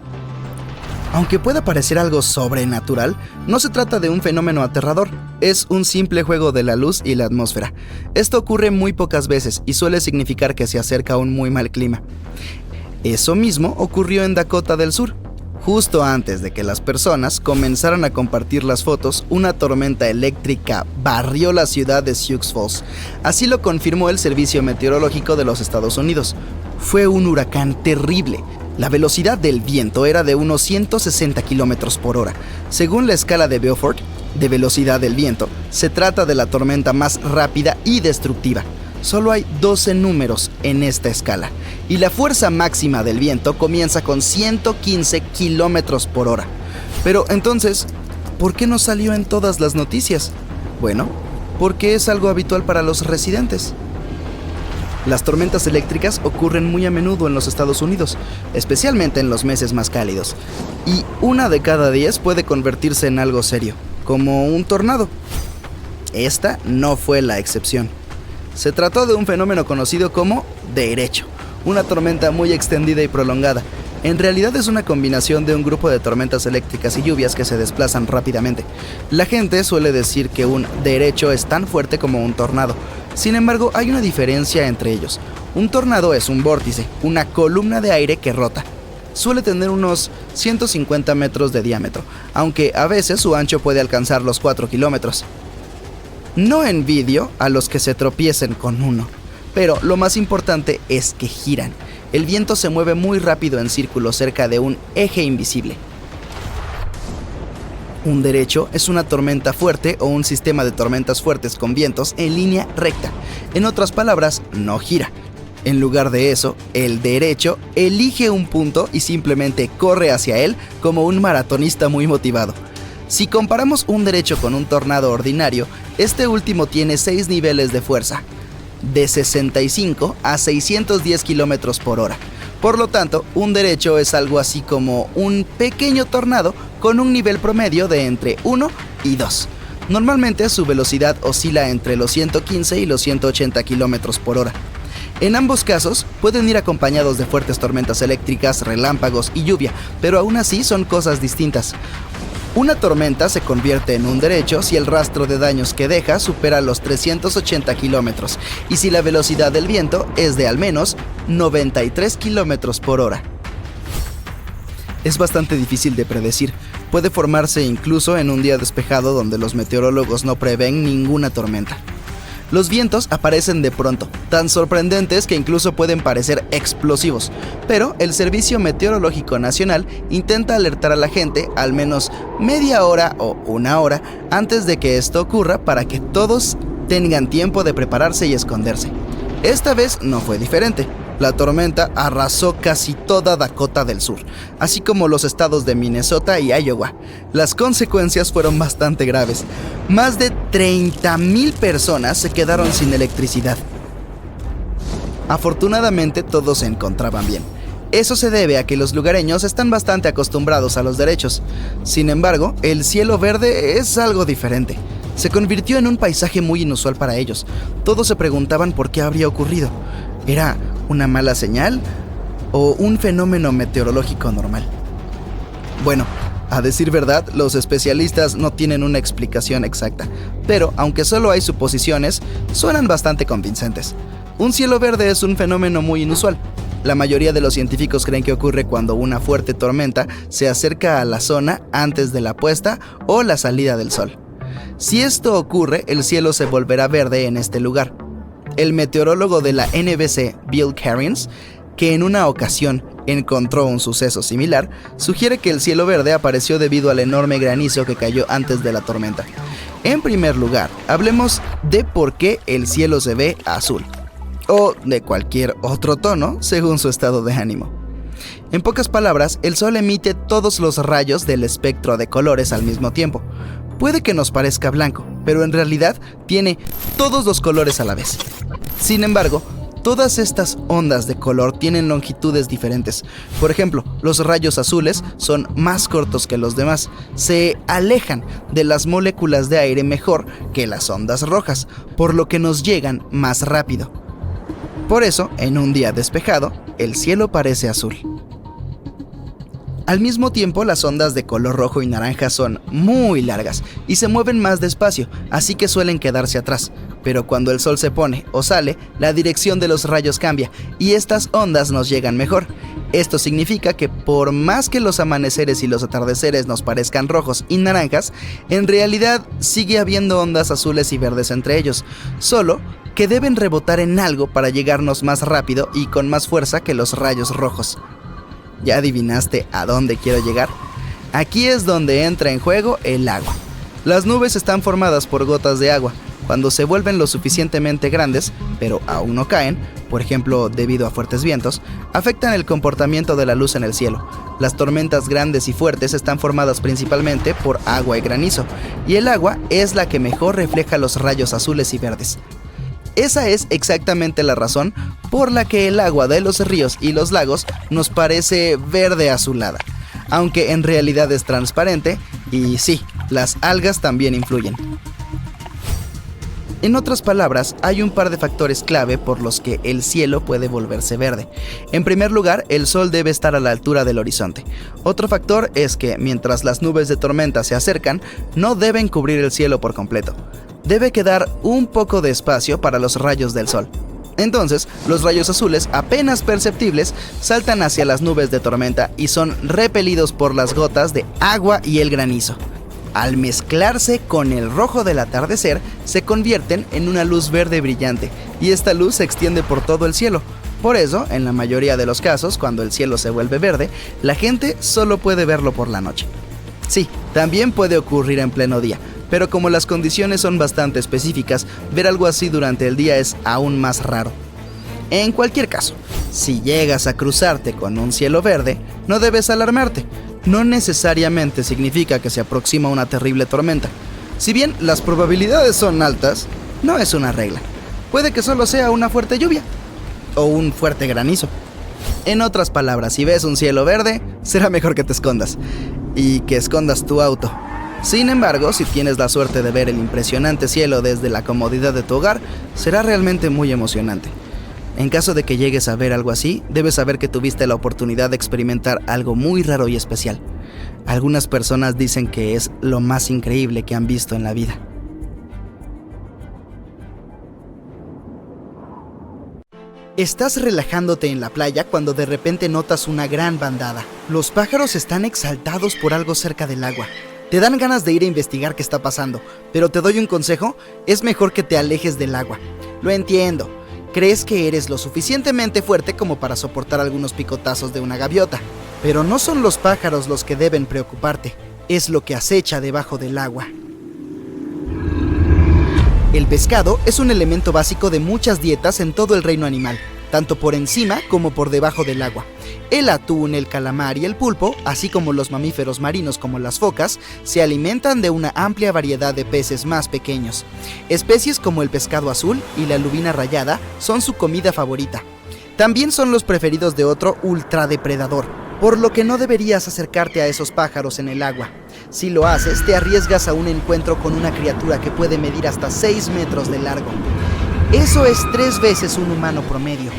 H: Aunque pueda parecer algo sobrenatural, no se trata de un fenómeno aterrador, es un simple juego de la luz y la atmósfera. Esto ocurre muy pocas veces y suele significar que se acerca un muy mal clima. Eso mismo ocurrió en Dakota del Sur. Justo antes de que las personas comenzaran a compartir las fotos, una tormenta eléctrica barrió la ciudad de Sioux Falls. Así lo confirmó el Servicio Meteorológico de los Estados Unidos. Fue un huracán terrible. La velocidad del viento era de unos 160 km por hora. Según la escala de Beaufort, de velocidad del viento, se trata de la tormenta más rápida y destructiva. Solo hay 12 números en esta escala, y la fuerza máxima del viento comienza con 115 km por hora. Pero entonces, ¿por qué no salió en todas las noticias? Bueno, porque es algo habitual para los residentes. Las tormentas eléctricas ocurren muy a menudo en los Estados Unidos, especialmente en los meses más cálidos, y 1 de cada 10 puede convertirse en algo serio, como un tornado. Esta no fue la excepción. Se trató de un fenómeno conocido como derecho, una tormenta muy extendida y prolongada. En realidad es una combinación de un grupo de tormentas eléctricas y lluvias que se desplazan rápidamente. La gente suele decir que un derecho es tan fuerte como un tornado. Sin embargo, hay una diferencia entre ellos. Un tornado es un vórtice, una columna de aire que rota. Suele tener unos 150 metros de diámetro, aunque a veces su ancho puede alcanzar los 4 kilómetros. No envidio a los que se tropiecen con uno, pero lo más importante es que giran. El viento se mueve muy rápido en círculo cerca de un eje invisible. Un derecho es una tormenta fuerte o un sistema de tormentas fuertes con vientos en línea recta. En otras palabras, no gira. En lugar de eso, el derecho elige un punto y simplemente corre hacia él como un maratonista muy motivado. Si comparamos un derecho con un tornado ordinario, este último tiene 6 niveles de fuerza, de 65 a 610 km por hora. Por lo tanto, un derecho es algo así como un pequeño tornado con un nivel promedio de entre 1 y 2. Normalmente su velocidad oscila entre los 115 y los 180 km por hora. En ambos casos, pueden ir acompañados de fuertes tormentas eléctricas, relámpagos y lluvia, pero aún así son cosas distintas. Una tormenta se convierte en un derecho si el rastro de daños que deja supera los 380 kilómetros y si la velocidad del viento es de al menos 93 kilómetros por hora. Es bastante difícil de predecir. Puede formarse incluso en un día despejado donde los meteorólogos no prevén ninguna tormenta. Los vientos aparecen de pronto, tan sorprendentes que incluso pueden parecer explosivos, pero el Servicio Meteorológico Nacional intenta alertar a la gente al menos media hora o 1 hora antes de que esto ocurra para que todos tengan tiempo de prepararse y esconderse. Esta vez no fue diferente. La tormenta arrasó casi toda Dakota del Sur, así como los estados de Minnesota y Iowa. Las consecuencias fueron bastante graves. Más de 30,000 personas se quedaron sin electricidad. Afortunadamente todos se encontraban bien. Eso se debe a que los lugareños están bastante acostumbrados a los derechos. Sin embargo, el cielo verde es algo diferente. Se convirtió en un paisaje muy inusual para ellos. Todos se preguntaban por qué habría ocurrido. ¿Era una mala señal o un fenómeno meteorológico normal? Bueno, a decir verdad, los especialistas no tienen una explicación exacta, pero aunque solo hay suposiciones, suenan bastante convincentes. Un cielo verde es un fenómeno muy inusual. La mayoría de los científicos creen que ocurre cuando una fuerte tormenta se acerca a la zona antes de la puesta o la salida del sol. Si esto ocurre, el cielo se volverá verde en este lugar. El meteorólogo de la NBC, Bill Cairns, que en una ocasión encontró un suceso similar, sugiere que el cielo verde apareció debido al enorme granizo que cayó antes de la tormenta. En primer lugar, hablemos de por qué el cielo se ve azul, o de cualquier otro tono según su estado de ánimo. En pocas palabras, el sol emite todos los rayos del espectro de colores al mismo tiempo. Puede que nos parezca blanco, pero en realidad tiene todos los colores a la vez. Sin embargo, todas estas ondas de color tienen longitudes diferentes. Por ejemplo, los rayos azules son más cortos que los demás. Se alejan de las moléculas de aire mejor que las ondas rojas, por lo que nos llegan más rápido. Por eso, en un día despejado, el cielo parece azul. Al mismo tiempo, las ondas de color rojo y naranja son muy largas y se mueven más despacio, así que suelen quedarse atrás. Pero cuando el sol se pone o sale, la dirección de los rayos cambia y estas ondas nos llegan mejor. Esto significa que por más que los amaneceres y los atardeceres nos parezcan rojos y naranjas, en realidad sigue habiendo ondas azules y verdes entre ellos, solo que deben rebotar en algo para llegarnos más rápido y con más fuerza que los rayos rojos. ¿Ya adivinaste a dónde quiero llegar? Aquí es donde entra en juego el agua. Las nubes están formadas por gotas de agua. Cuando se vuelven lo suficientemente grandes, pero aún no caen, por ejemplo debido a fuertes vientos, afectan el comportamiento de la luz en el cielo. Las tormentas grandes y fuertes están formadas principalmente por agua y granizo, y el agua es la que mejor refleja los rayos azules y verdes. Esa es exactamente la razón por la que el agua de los ríos y los lagos nos parece verde azulada, aunque en realidad es transparente, y sí, las algas también influyen. En otras palabras, hay un par de factores clave por los que el cielo puede volverse verde. En primer lugar, el sol debe estar a la altura del horizonte. Otro factor es que, mientras las nubes de tormenta se acercan, no deben cubrir el cielo por completo. Debe quedar un poco de espacio para los rayos del sol. Entonces, los rayos azules, apenas perceptibles, saltan hacia las nubes de tormenta y son repelidos por las gotas de agua y el granizo. Al mezclarse con el rojo del atardecer, se convierten en una luz verde brillante, y esta luz se extiende por todo el cielo. Por eso, en la mayoría de los casos, cuando el cielo se vuelve verde, la gente solo puede verlo por la noche. Sí, también puede ocurrir en pleno día, pero como las condiciones son bastante específicas, ver algo así durante el día es aún más raro. En cualquier caso, si llegas a cruzarte con un cielo verde, no debes alarmarte. No necesariamente significa que se aproxima una terrible tormenta. Si bien las probabilidades son altas, no es una regla. Puede que solo sea una fuerte lluvia o un fuerte granizo. En otras palabras, si ves un cielo verde, será mejor que te escondas y que escondas tu auto. Sin embargo, si tienes la suerte de ver el impresionante cielo desde la comodidad de tu hogar, será realmente muy emocionante. En caso de que llegues a ver algo así, debes saber que tuviste la oportunidad de experimentar algo muy raro y especial. Algunas personas dicen que es lo más increíble que han visto en la vida. Estás relajándote en la playa cuando de repente notas una gran bandada. Los pájaros están exaltados por algo cerca del agua. Te dan ganas de ir a investigar qué está pasando, pero te doy un consejo, es mejor que te alejes del agua. Lo entiendo. Crees que eres lo suficientemente fuerte como para soportar algunos picotazos de una gaviota, pero no son los pájaros los que deben preocuparte, es lo que acecha debajo del agua. El pescado es un elemento básico de muchas dietas en todo el reino animal, tanto por encima como por debajo del agua. El atún, el calamar y el pulpo, así como los mamíferos marinos como las focas, se alimentan de una amplia variedad de peces más pequeños. Especies como el pescado azul y la lubina rayada son su comida favorita. También son los preferidos de otro ultradepredador, por lo que no deberías acercarte a esos pájaros en el agua. Si lo haces, te arriesgas a un encuentro con una criatura que puede medir hasta 6 metros de largo. Eso es 3 veces un humano promedio,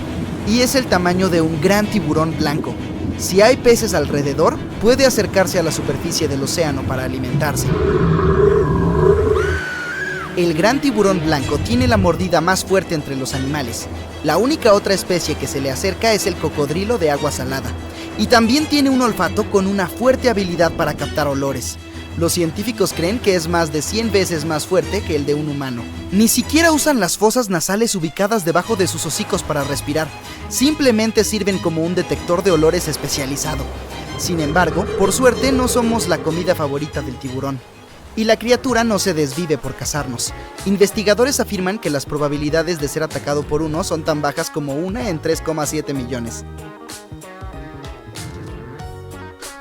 H: y es el tamaño de un gran tiburón blanco. Si hay peces alrededor, puede acercarse a la superficie del océano para alimentarse. el gran tiburón blanco tiene la mordida más fuerte entre los animales. La única otra especie que se le acerca es el cocodrilo de agua salada. Y también tiene un olfato con una fuerte habilidad para captar olores. Los científicos creen que es más de 100 veces más fuerte que el de un humano. Ni siquiera usan las fosas nasales ubicadas debajo de sus hocicos para respirar. Simplemente sirven como un detector de olores especializado. Sin embargo, por suerte no somos la comida favorita del tiburón. Y la criatura no se desvive por cazarnos. Investigadores afirman que las probabilidades de ser atacado por uno son tan bajas como 1 en 3,7 millones.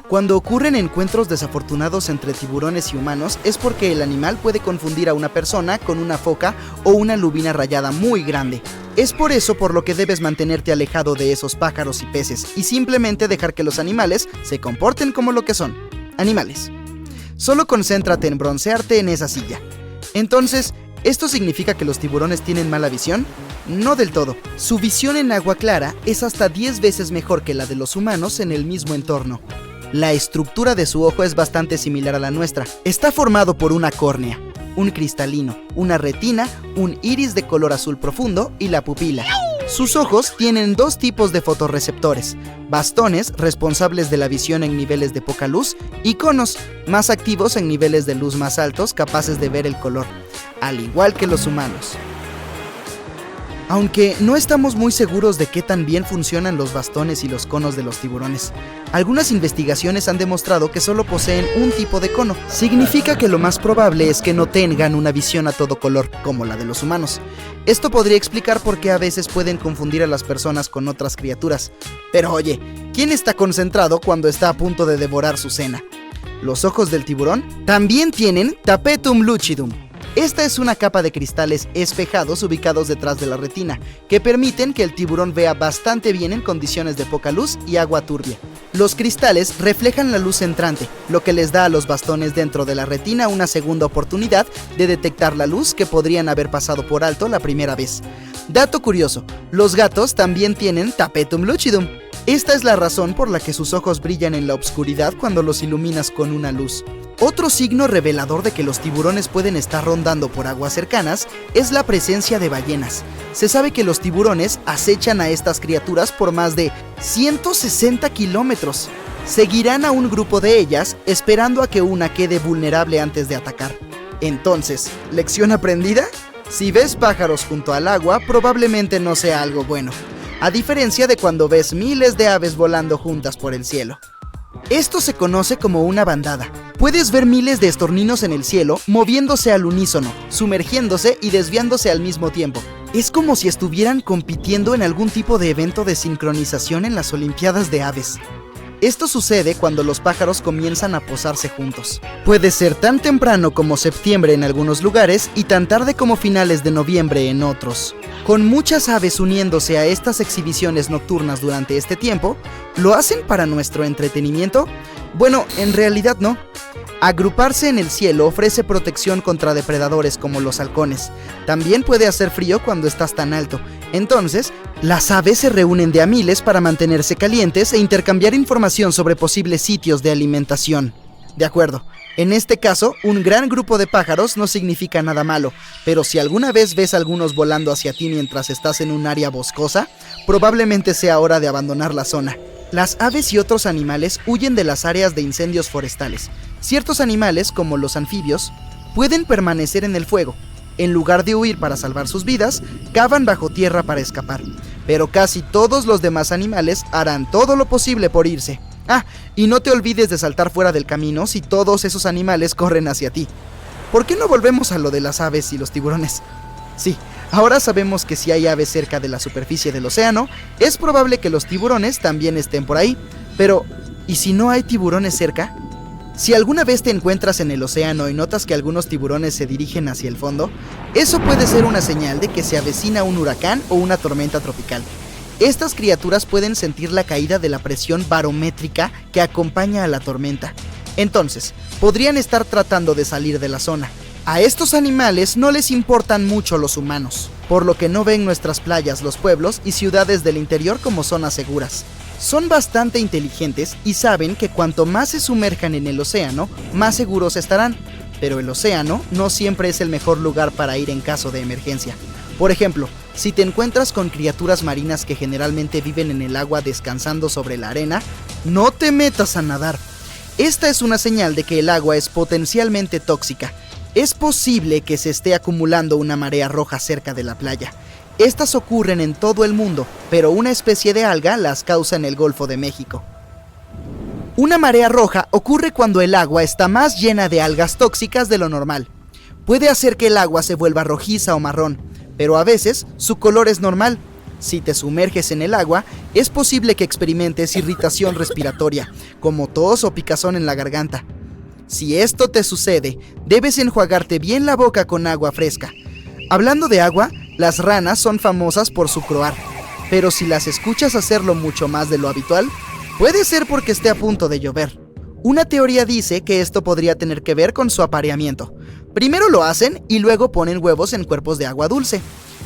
H: Cuando ocurren encuentros desafortunados entre tiburones y humanos es porque el animal puede confundir a una persona con una foca o una lubina rayada muy grande. Es por eso por lo que debes mantenerte alejado de esos pájaros y peces y simplemente dejar que los animales se comporten como lo que son, animales. Solo concéntrate en broncearte en esa silla. Entonces, ¿esto significa que los tiburones tienen mala visión? No del todo. Su visión en agua clara es hasta 10 veces mejor que la de los humanos en el mismo entorno. La estructura de su ojo es bastante similar a la nuestra. Está formado por una córnea, un cristalino, una retina, un iris de color azul profundo y la pupila. Sus ojos tienen 2 tipos de fotorreceptores: bastones, responsables de la visión en niveles de poca luz, y conos, más activos en niveles de luz más altos, capaces de ver el color, al igual que los humanos. Aunque no estamos muy seguros de qué tan bien funcionan los bastones y los conos de los tiburones, algunas investigaciones han demostrado que solo poseen un tipo de cono. Significa que lo más probable es que no tengan una visión a todo color, como la de los humanos. Esto podría explicar por qué a veces pueden confundir a las personas con otras criaturas. Pero oye, ¿quién está concentrado cuando está a punto de devorar su cena? Los ojos del tiburón también tienen tapetum lucidum. Esta es una capa de cristales espejados ubicados detrás de la retina, que permiten que el tiburón vea bastante bien en condiciones de poca luz y agua turbia. Los cristales reflejan la luz entrante, lo que les da a los bastones dentro de la retina una segunda oportunidad de detectar la luz que podrían haber pasado por alto la primera vez. Dato curioso, los gatos también tienen tapetum lucidum. Esta es la razón por la que sus ojos brillan en la oscuridad cuando los iluminas con una luz. Otro signo revelador de que los tiburones pueden estar rondando por aguas cercanas es la presencia de ballenas. Se sabe que los tiburones acechan a estas criaturas por más de 160 kilómetros. Seguirán a un grupo de ellas esperando a que una quede vulnerable antes de atacar. Entonces, ¿lección aprendida? Si ves pájaros junto al agua, probablemente no sea algo bueno. A diferencia de cuando ves miles de aves volando juntas por el cielo. Esto se conoce como una bandada. Puedes ver miles de estorninos en el cielo moviéndose al unísono, sumergiéndose y desviándose al mismo tiempo. Es como si estuvieran compitiendo en algún tipo de evento de sincronización en las Olimpiadas de aves. Esto sucede cuando los pájaros comienzan a posarse juntos. Puede ser tan temprano como septiembre en algunos lugares y tan tarde como finales de noviembre en otros. Con muchas aves uniéndose a estas exhibiciones nocturnas durante este tiempo, ¿lo hacen para nuestro entretenimiento? Bueno, en realidad no. Agruparse en el cielo ofrece protección contra depredadores como los halcones. También puede hacer frío cuando estás tan alto. Entonces, las aves se reúnen de a miles para mantenerse calientes e intercambiar información sobre posibles sitios de alimentación. De acuerdo. En este caso, un gran grupo de pájaros no significa nada malo, pero si alguna vez ves algunos volando hacia ti mientras estás en un área boscosa, probablemente sea hora de abandonar la zona. Las aves y otros animales huyen de las áreas de incendios forestales. Ciertos animales, como los anfibios, pueden permanecer en el fuego. En lugar de huir para salvar sus vidas, cavan bajo tierra para escapar. Pero casi todos los demás animales harán todo lo posible por irse. Y no te olvides de saltar fuera del camino si todos esos animales corren hacia ti. ¿Por qué no volvemos a lo de las aves y los tiburones? Sí, ahora sabemos que si hay aves cerca de la superficie del océano, es probable que los tiburones también estén por ahí. Pero, ¿y si no hay tiburones cerca? Si alguna vez te encuentras en el océano y notas que algunos tiburones se dirigen hacia el fondo, eso puede ser una señal de que se avecina un huracán o una tormenta tropical. Estas criaturas pueden sentir la caída de la presión barométrica que acompaña a la tormenta. Entonces, podrían estar tratando de salir de la zona. A estos animales no les importan mucho los humanos, por lo que no ven nuestras playas, los pueblos y ciudades del interior como zonas seguras. Son bastante inteligentes y saben que cuanto más se sumerjan en el océano, más seguros estarán. pero el océano no siempre es el mejor lugar para ir en caso de emergencia. Por ejemplo, si te encuentras con criaturas marinas que generalmente viven en el agua descansando sobre la arena, no te metas a nadar. Esta es una señal de que el agua es potencialmente tóxica. Es posible que se esté acumulando una marea roja cerca de la playa. Estas ocurren en todo el mundo, pero una especie de alga las causa en el Golfo de México. Una marea roja ocurre cuando el agua está más llena de algas tóxicas de lo normal. Puede hacer que el agua se vuelva rojiza o marrón, pero a veces su color es normal. Si te sumerges en el agua, es posible que experimentes irritación respiratoria, como tos o picazón en la garganta. Si esto te sucede, debes enjuagarte bien la boca con agua fresca. Hablando de agua, las ranas son famosas por su croar, pero si las escuchas hacerlo mucho más de lo habitual, puede ser porque esté a punto de llover. Una teoría dice que esto podría tener que ver con su apareamiento. Primero lo hacen y luego ponen huevos en cuerpos de agua dulce.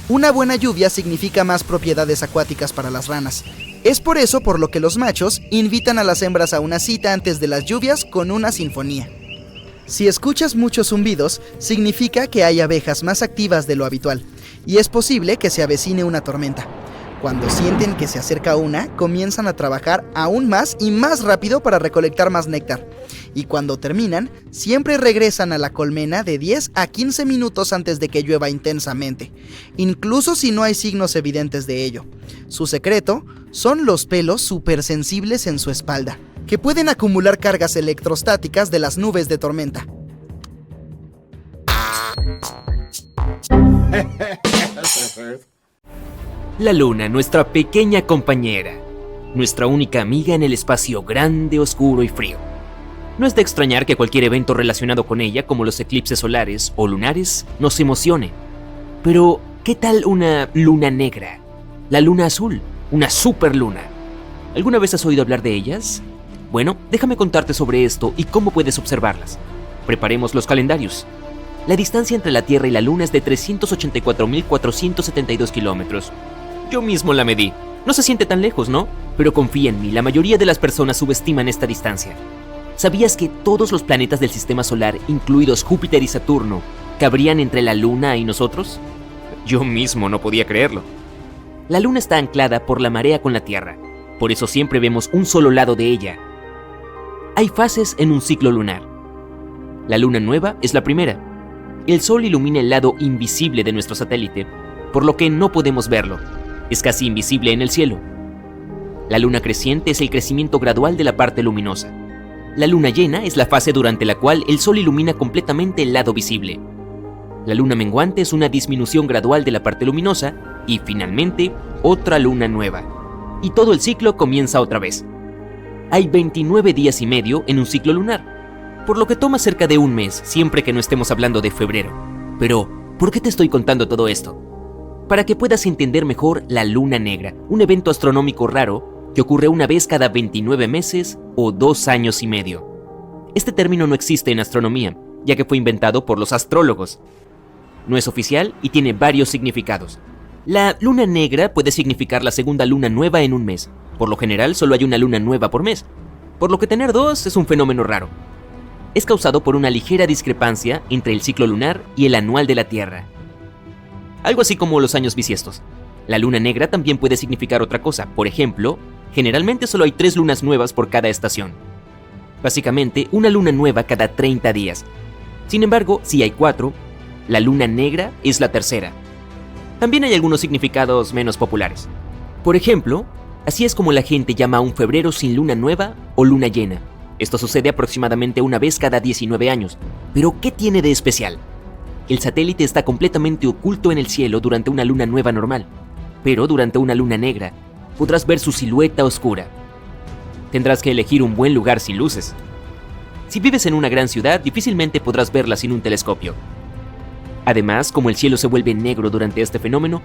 H: Una buena lluvia significa más propiedades acuáticas para las ranas. Es por eso por lo que los machos invitan a las hembras a una cita antes de las lluvias con una sinfonía. Si escuchas muchos zumbidos, significa que hay abejas más activas de lo habitual, y es posible que se avecine una tormenta. Cuando sienten que se acerca una, comienzan a trabajar aún más y más rápido para recolectar más néctar. Y cuando terminan, siempre regresan a la colmena de 10 a 15 minutos antes de que llueva intensamente, incluso si no hay signos evidentes de ello. Su secreto son los pelos supersensibles en su espalda, que pueden acumular cargas electrostáticas de las nubes de tormenta.
I: La luna, nuestra pequeña compañera, nuestra única amiga en el espacio grande, oscuro y frío. No es de extrañar que cualquier evento relacionado con ella, como los eclipses solares o lunares, nos emocione. Pero, ¿qué tal una luna negra? La luna azul, una superluna. ¿Alguna vez has oído hablar de ellas? Bueno, déjame contarte sobre esto y cómo puedes observarlas. Preparemos los calendarios. La distancia entre la Tierra y la Luna es de 384.472 kilómetros. Yo mismo la medí. No se siente tan lejos, ¿no? Pero confía en mí, la mayoría de las personas subestiman esta distancia. ¿Sabías que todos los planetas del sistema solar, incluidos Júpiter y Saturno, cabrían entre la Luna y nosotros? Yo mismo no podía creerlo. La Luna está anclada por la marea con la Tierra, por eso siempre vemos un solo lado de ella. Hay fases en un ciclo lunar. La luna nueva es la primera. El Sol ilumina el lado invisible de nuestro satélite, por lo que no podemos verlo. Es casi invisible en el cielo. La luna creciente es el crecimiento gradual de la parte luminosa. La luna llena es la fase durante la cual el Sol ilumina completamente el lado visible. La luna menguante es una disminución gradual de la parte luminosa y, finalmente, otra luna nueva. Y todo el ciclo comienza otra vez. Hay 29 días y medio en un ciclo lunar, por lo que toma cerca de un mes, siempre que no estemos hablando de febrero. Pero, ¿por qué te estoy contando todo esto? Para que puedas entender mejor la luna negra, un evento astronómico raro que ocurre una vez cada 29 meses o 2 años y medio. Este término no existe en astronomía, ya que fue inventado por los astrólogos. No es oficial y tiene varios significados. La luna negra puede significar la segunda luna nueva en un mes. Por lo general, solo hay una luna nueva por mes, por lo que tener dos es un fenómeno raro. Es causado por una ligera discrepancia entre el ciclo lunar y el anual de la Tierra. Algo así como los años bisiestos. La luna negra también puede significar otra cosa. Por ejemplo, generalmente solo hay 3 lunas nuevas por cada estación. Básicamente, una luna nueva cada 30 días. Sin embargo, si hay 4, la luna negra es la tercera. También hay algunos significados menos populares. Por ejemplo, así es como la gente llama a un febrero sin luna nueva o luna llena. Esto sucede aproximadamente una vez cada 19 años. ¿Pero qué tiene de especial? El satélite está completamente oculto en el cielo durante una luna nueva normal, pero durante una luna negra podrás ver su silueta oscura. Tendrás que elegir un buen lugar sin luces. Si vives en una gran ciudad, difícilmente podrás verla sin un telescopio. Además, como el cielo se vuelve negro durante este fenómeno,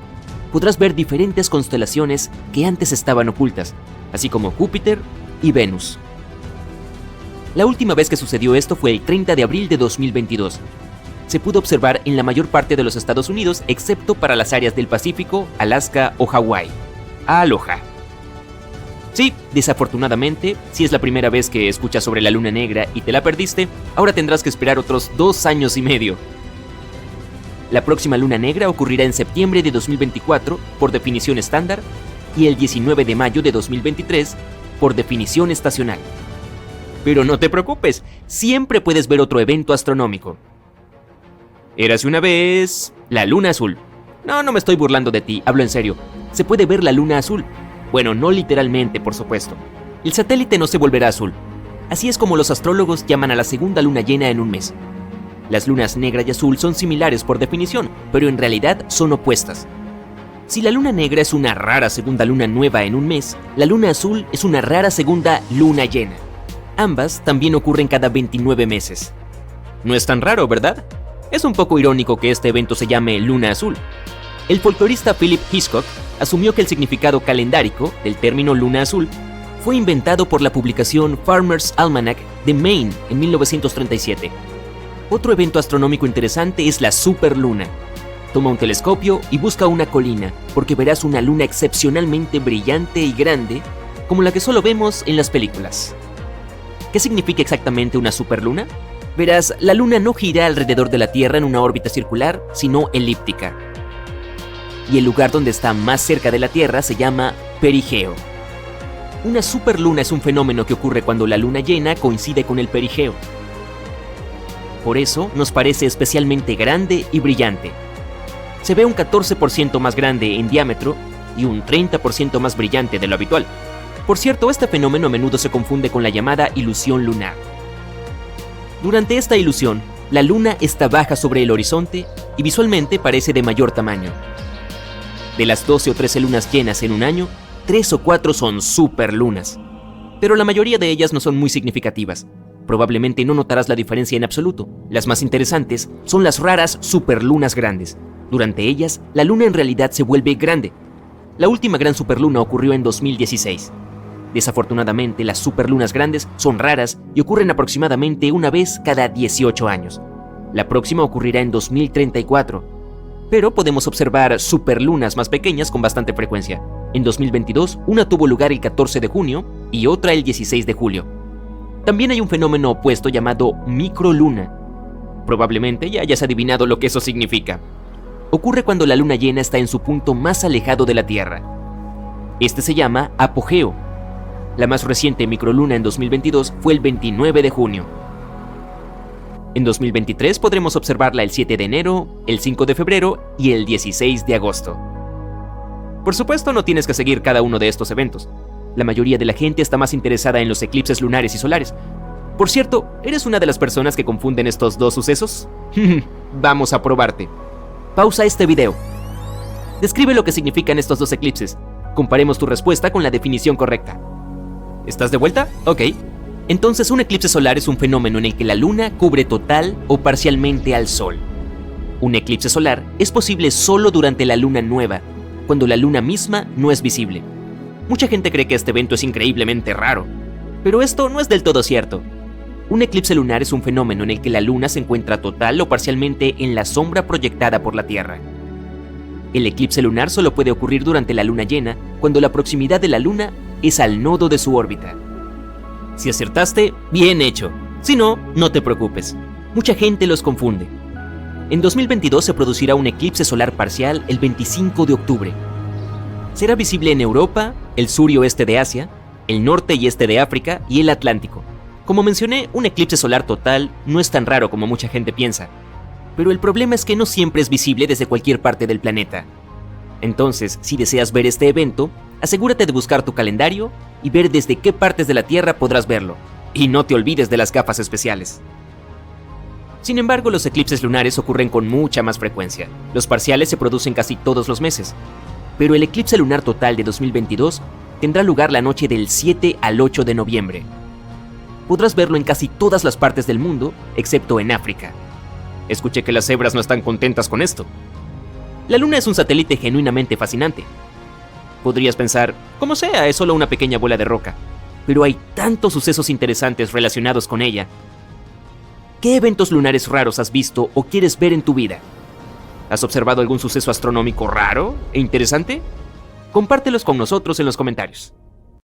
I: podrás ver diferentes constelaciones que antes estaban ocultas, así como Júpiter y Venus. La última vez que sucedió esto fue el 30 de abril de 2022. Se pudo observar en la mayor parte de los Estados Unidos, excepto para las áreas del Pacífico, Alaska o Hawái. Aloha. Sí, desafortunadamente, si es la primera vez que escuchas sobre la luna negra y te la perdiste, ahora tendrás que esperar otros 2 años y medio. La próxima luna negra ocurrirá en septiembre de 2024 por definición estándar y el 19 de mayo de 2023 por definición estacional. Pero no te preocupes, siempre puedes ver otro evento astronómico. Érase una vez la luna azul. No me estoy burlando de ti, hablo en serio. Se puede ver la luna azul. Bueno, no literalmente, por supuesto. El satélite no se volverá azul. Así es como los astrólogos llaman a la segunda luna llena en un mes. Las lunas negra y azul son similares por definición, pero en realidad son opuestas. Si la luna negra es una rara segunda luna nueva en un mes, la luna azul es una rara segunda luna llena. Ambas también ocurren cada 29 meses. No es tan raro, ¿verdad? Es un poco irónico que este evento se llame Luna Azul. El folclorista Philip Hitchcock asumió que el significado calendárico del término Luna Azul fue inventado por la publicación Farmer's Almanac de Maine en 1937. Otro evento astronómico interesante es la superluna. Toma un telescopio y busca una colina, porque verás una luna excepcionalmente brillante y grande, como la que solo vemos en las películas. ¿Qué significa exactamente una superluna? Verás, la luna no gira alrededor de la Tierra en una órbita circular, sino elíptica. Y el lugar donde está más cerca de la Tierra se llama perigeo. Una superluna es un fenómeno que ocurre cuando la luna llena coincide con el perigeo. Por eso nos parece especialmente grande y brillante. Se ve un 14% más grande en diámetro y un 30% más brillante de lo habitual. Por cierto, este fenómeno a menudo se confunde con la llamada ilusión lunar. Durante esta ilusión, la luna está baja sobre el horizonte y visualmente parece de mayor tamaño. De las 12 o 13 lunas llenas en un año, 3 o 4 son superlunas. Pero la mayoría de ellas no son muy significativas. Probablemente no notarás la diferencia en absoluto. Las más interesantes son las raras superlunas grandes. Durante ellas, la luna en realidad se vuelve grande. La última gran superluna ocurrió en 2016. Desafortunadamente, las superlunas grandes son raras y ocurren aproximadamente una vez cada 18 años. La próxima ocurrirá en 2034. Pero podemos observar superlunas más pequeñas con bastante frecuencia. En 2022, una tuvo lugar el 14 de junio y otra el 16 de julio. También hay un fenómeno opuesto llamado microluna. Probablemente ya hayas adivinado lo que eso significa. Ocurre cuando la luna llena está en su punto más alejado de la Tierra. Este se llama apogeo. La más reciente microluna en 2022 fue el 29 de junio. En 2023 podremos observarla el 7 de enero, el 5 de febrero y el 16 de agosto. Por supuesto, no tienes que seguir cada uno de estos eventos. La mayoría de la gente está más interesada en los eclipses lunares y solares. Por cierto, ¿eres una de las personas que confunden estos dos sucesos? Vamos a probarte. Pausa este video. Describe lo que significan estos dos eclipses. Comparemos tu respuesta con la definición correcta. ¿Estás de vuelta? Ok. Entonces, un eclipse solar es un fenómeno en el que la luna cubre total o parcialmente al sol. Un eclipse solar es posible solo durante la luna nueva, cuando la luna misma no es visible. Mucha gente cree que este evento es increíblemente raro, pero esto no es del todo cierto. Un eclipse lunar es un fenómeno en el que la luna se encuentra total o parcialmente en la sombra proyectada por la Tierra. El eclipse lunar solo puede ocurrir durante la luna llena, cuando la proximidad de la luna es al nodo de su órbita. Si acertaste, bien hecho. Si no, no te preocupes. Mucha gente los confunde. En 2022 se producirá un eclipse solar parcial el 25 de octubre. Será visible en Europa, el sur y oeste de Asia, el norte y este de África y el Atlántico. Como mencioné, un eclipse solar total no es tan raro como mucha gente piensa. Pero el problema es que no siempre es visible desde cualquier parte del planeta. Entonces, si deseas ver este evento, asegúrate de buscar tu calendario y ver desde qué partes de la Tierra podrás verlo. Y no te olvides de las gafas especiales. Sin embargo, los eclipses lunares ocurren con mucha más frecuencia. Los parciales se producen casi todos los meses. Pero el eclipse lunar total de 2022 tendrá lugar la noche del 7 al 8 de noviembre. Podrás verlo en casi todas las partes del mundo, excepto en África. Escuché que las cebras no están contentas con esto. La Luna es un satélite genuinamente fascinante. Podrías pensar, como sea, es solo una pequeña bola de roca. Pero hay tantos sucesos interesantes relacionados con ella. ¿Qué eventos lunares raros has visto o quieres ver en tu vida? ¿Has observado algún suceso astronómico raro e interesante? Compártelos con nosotros en los comentarios.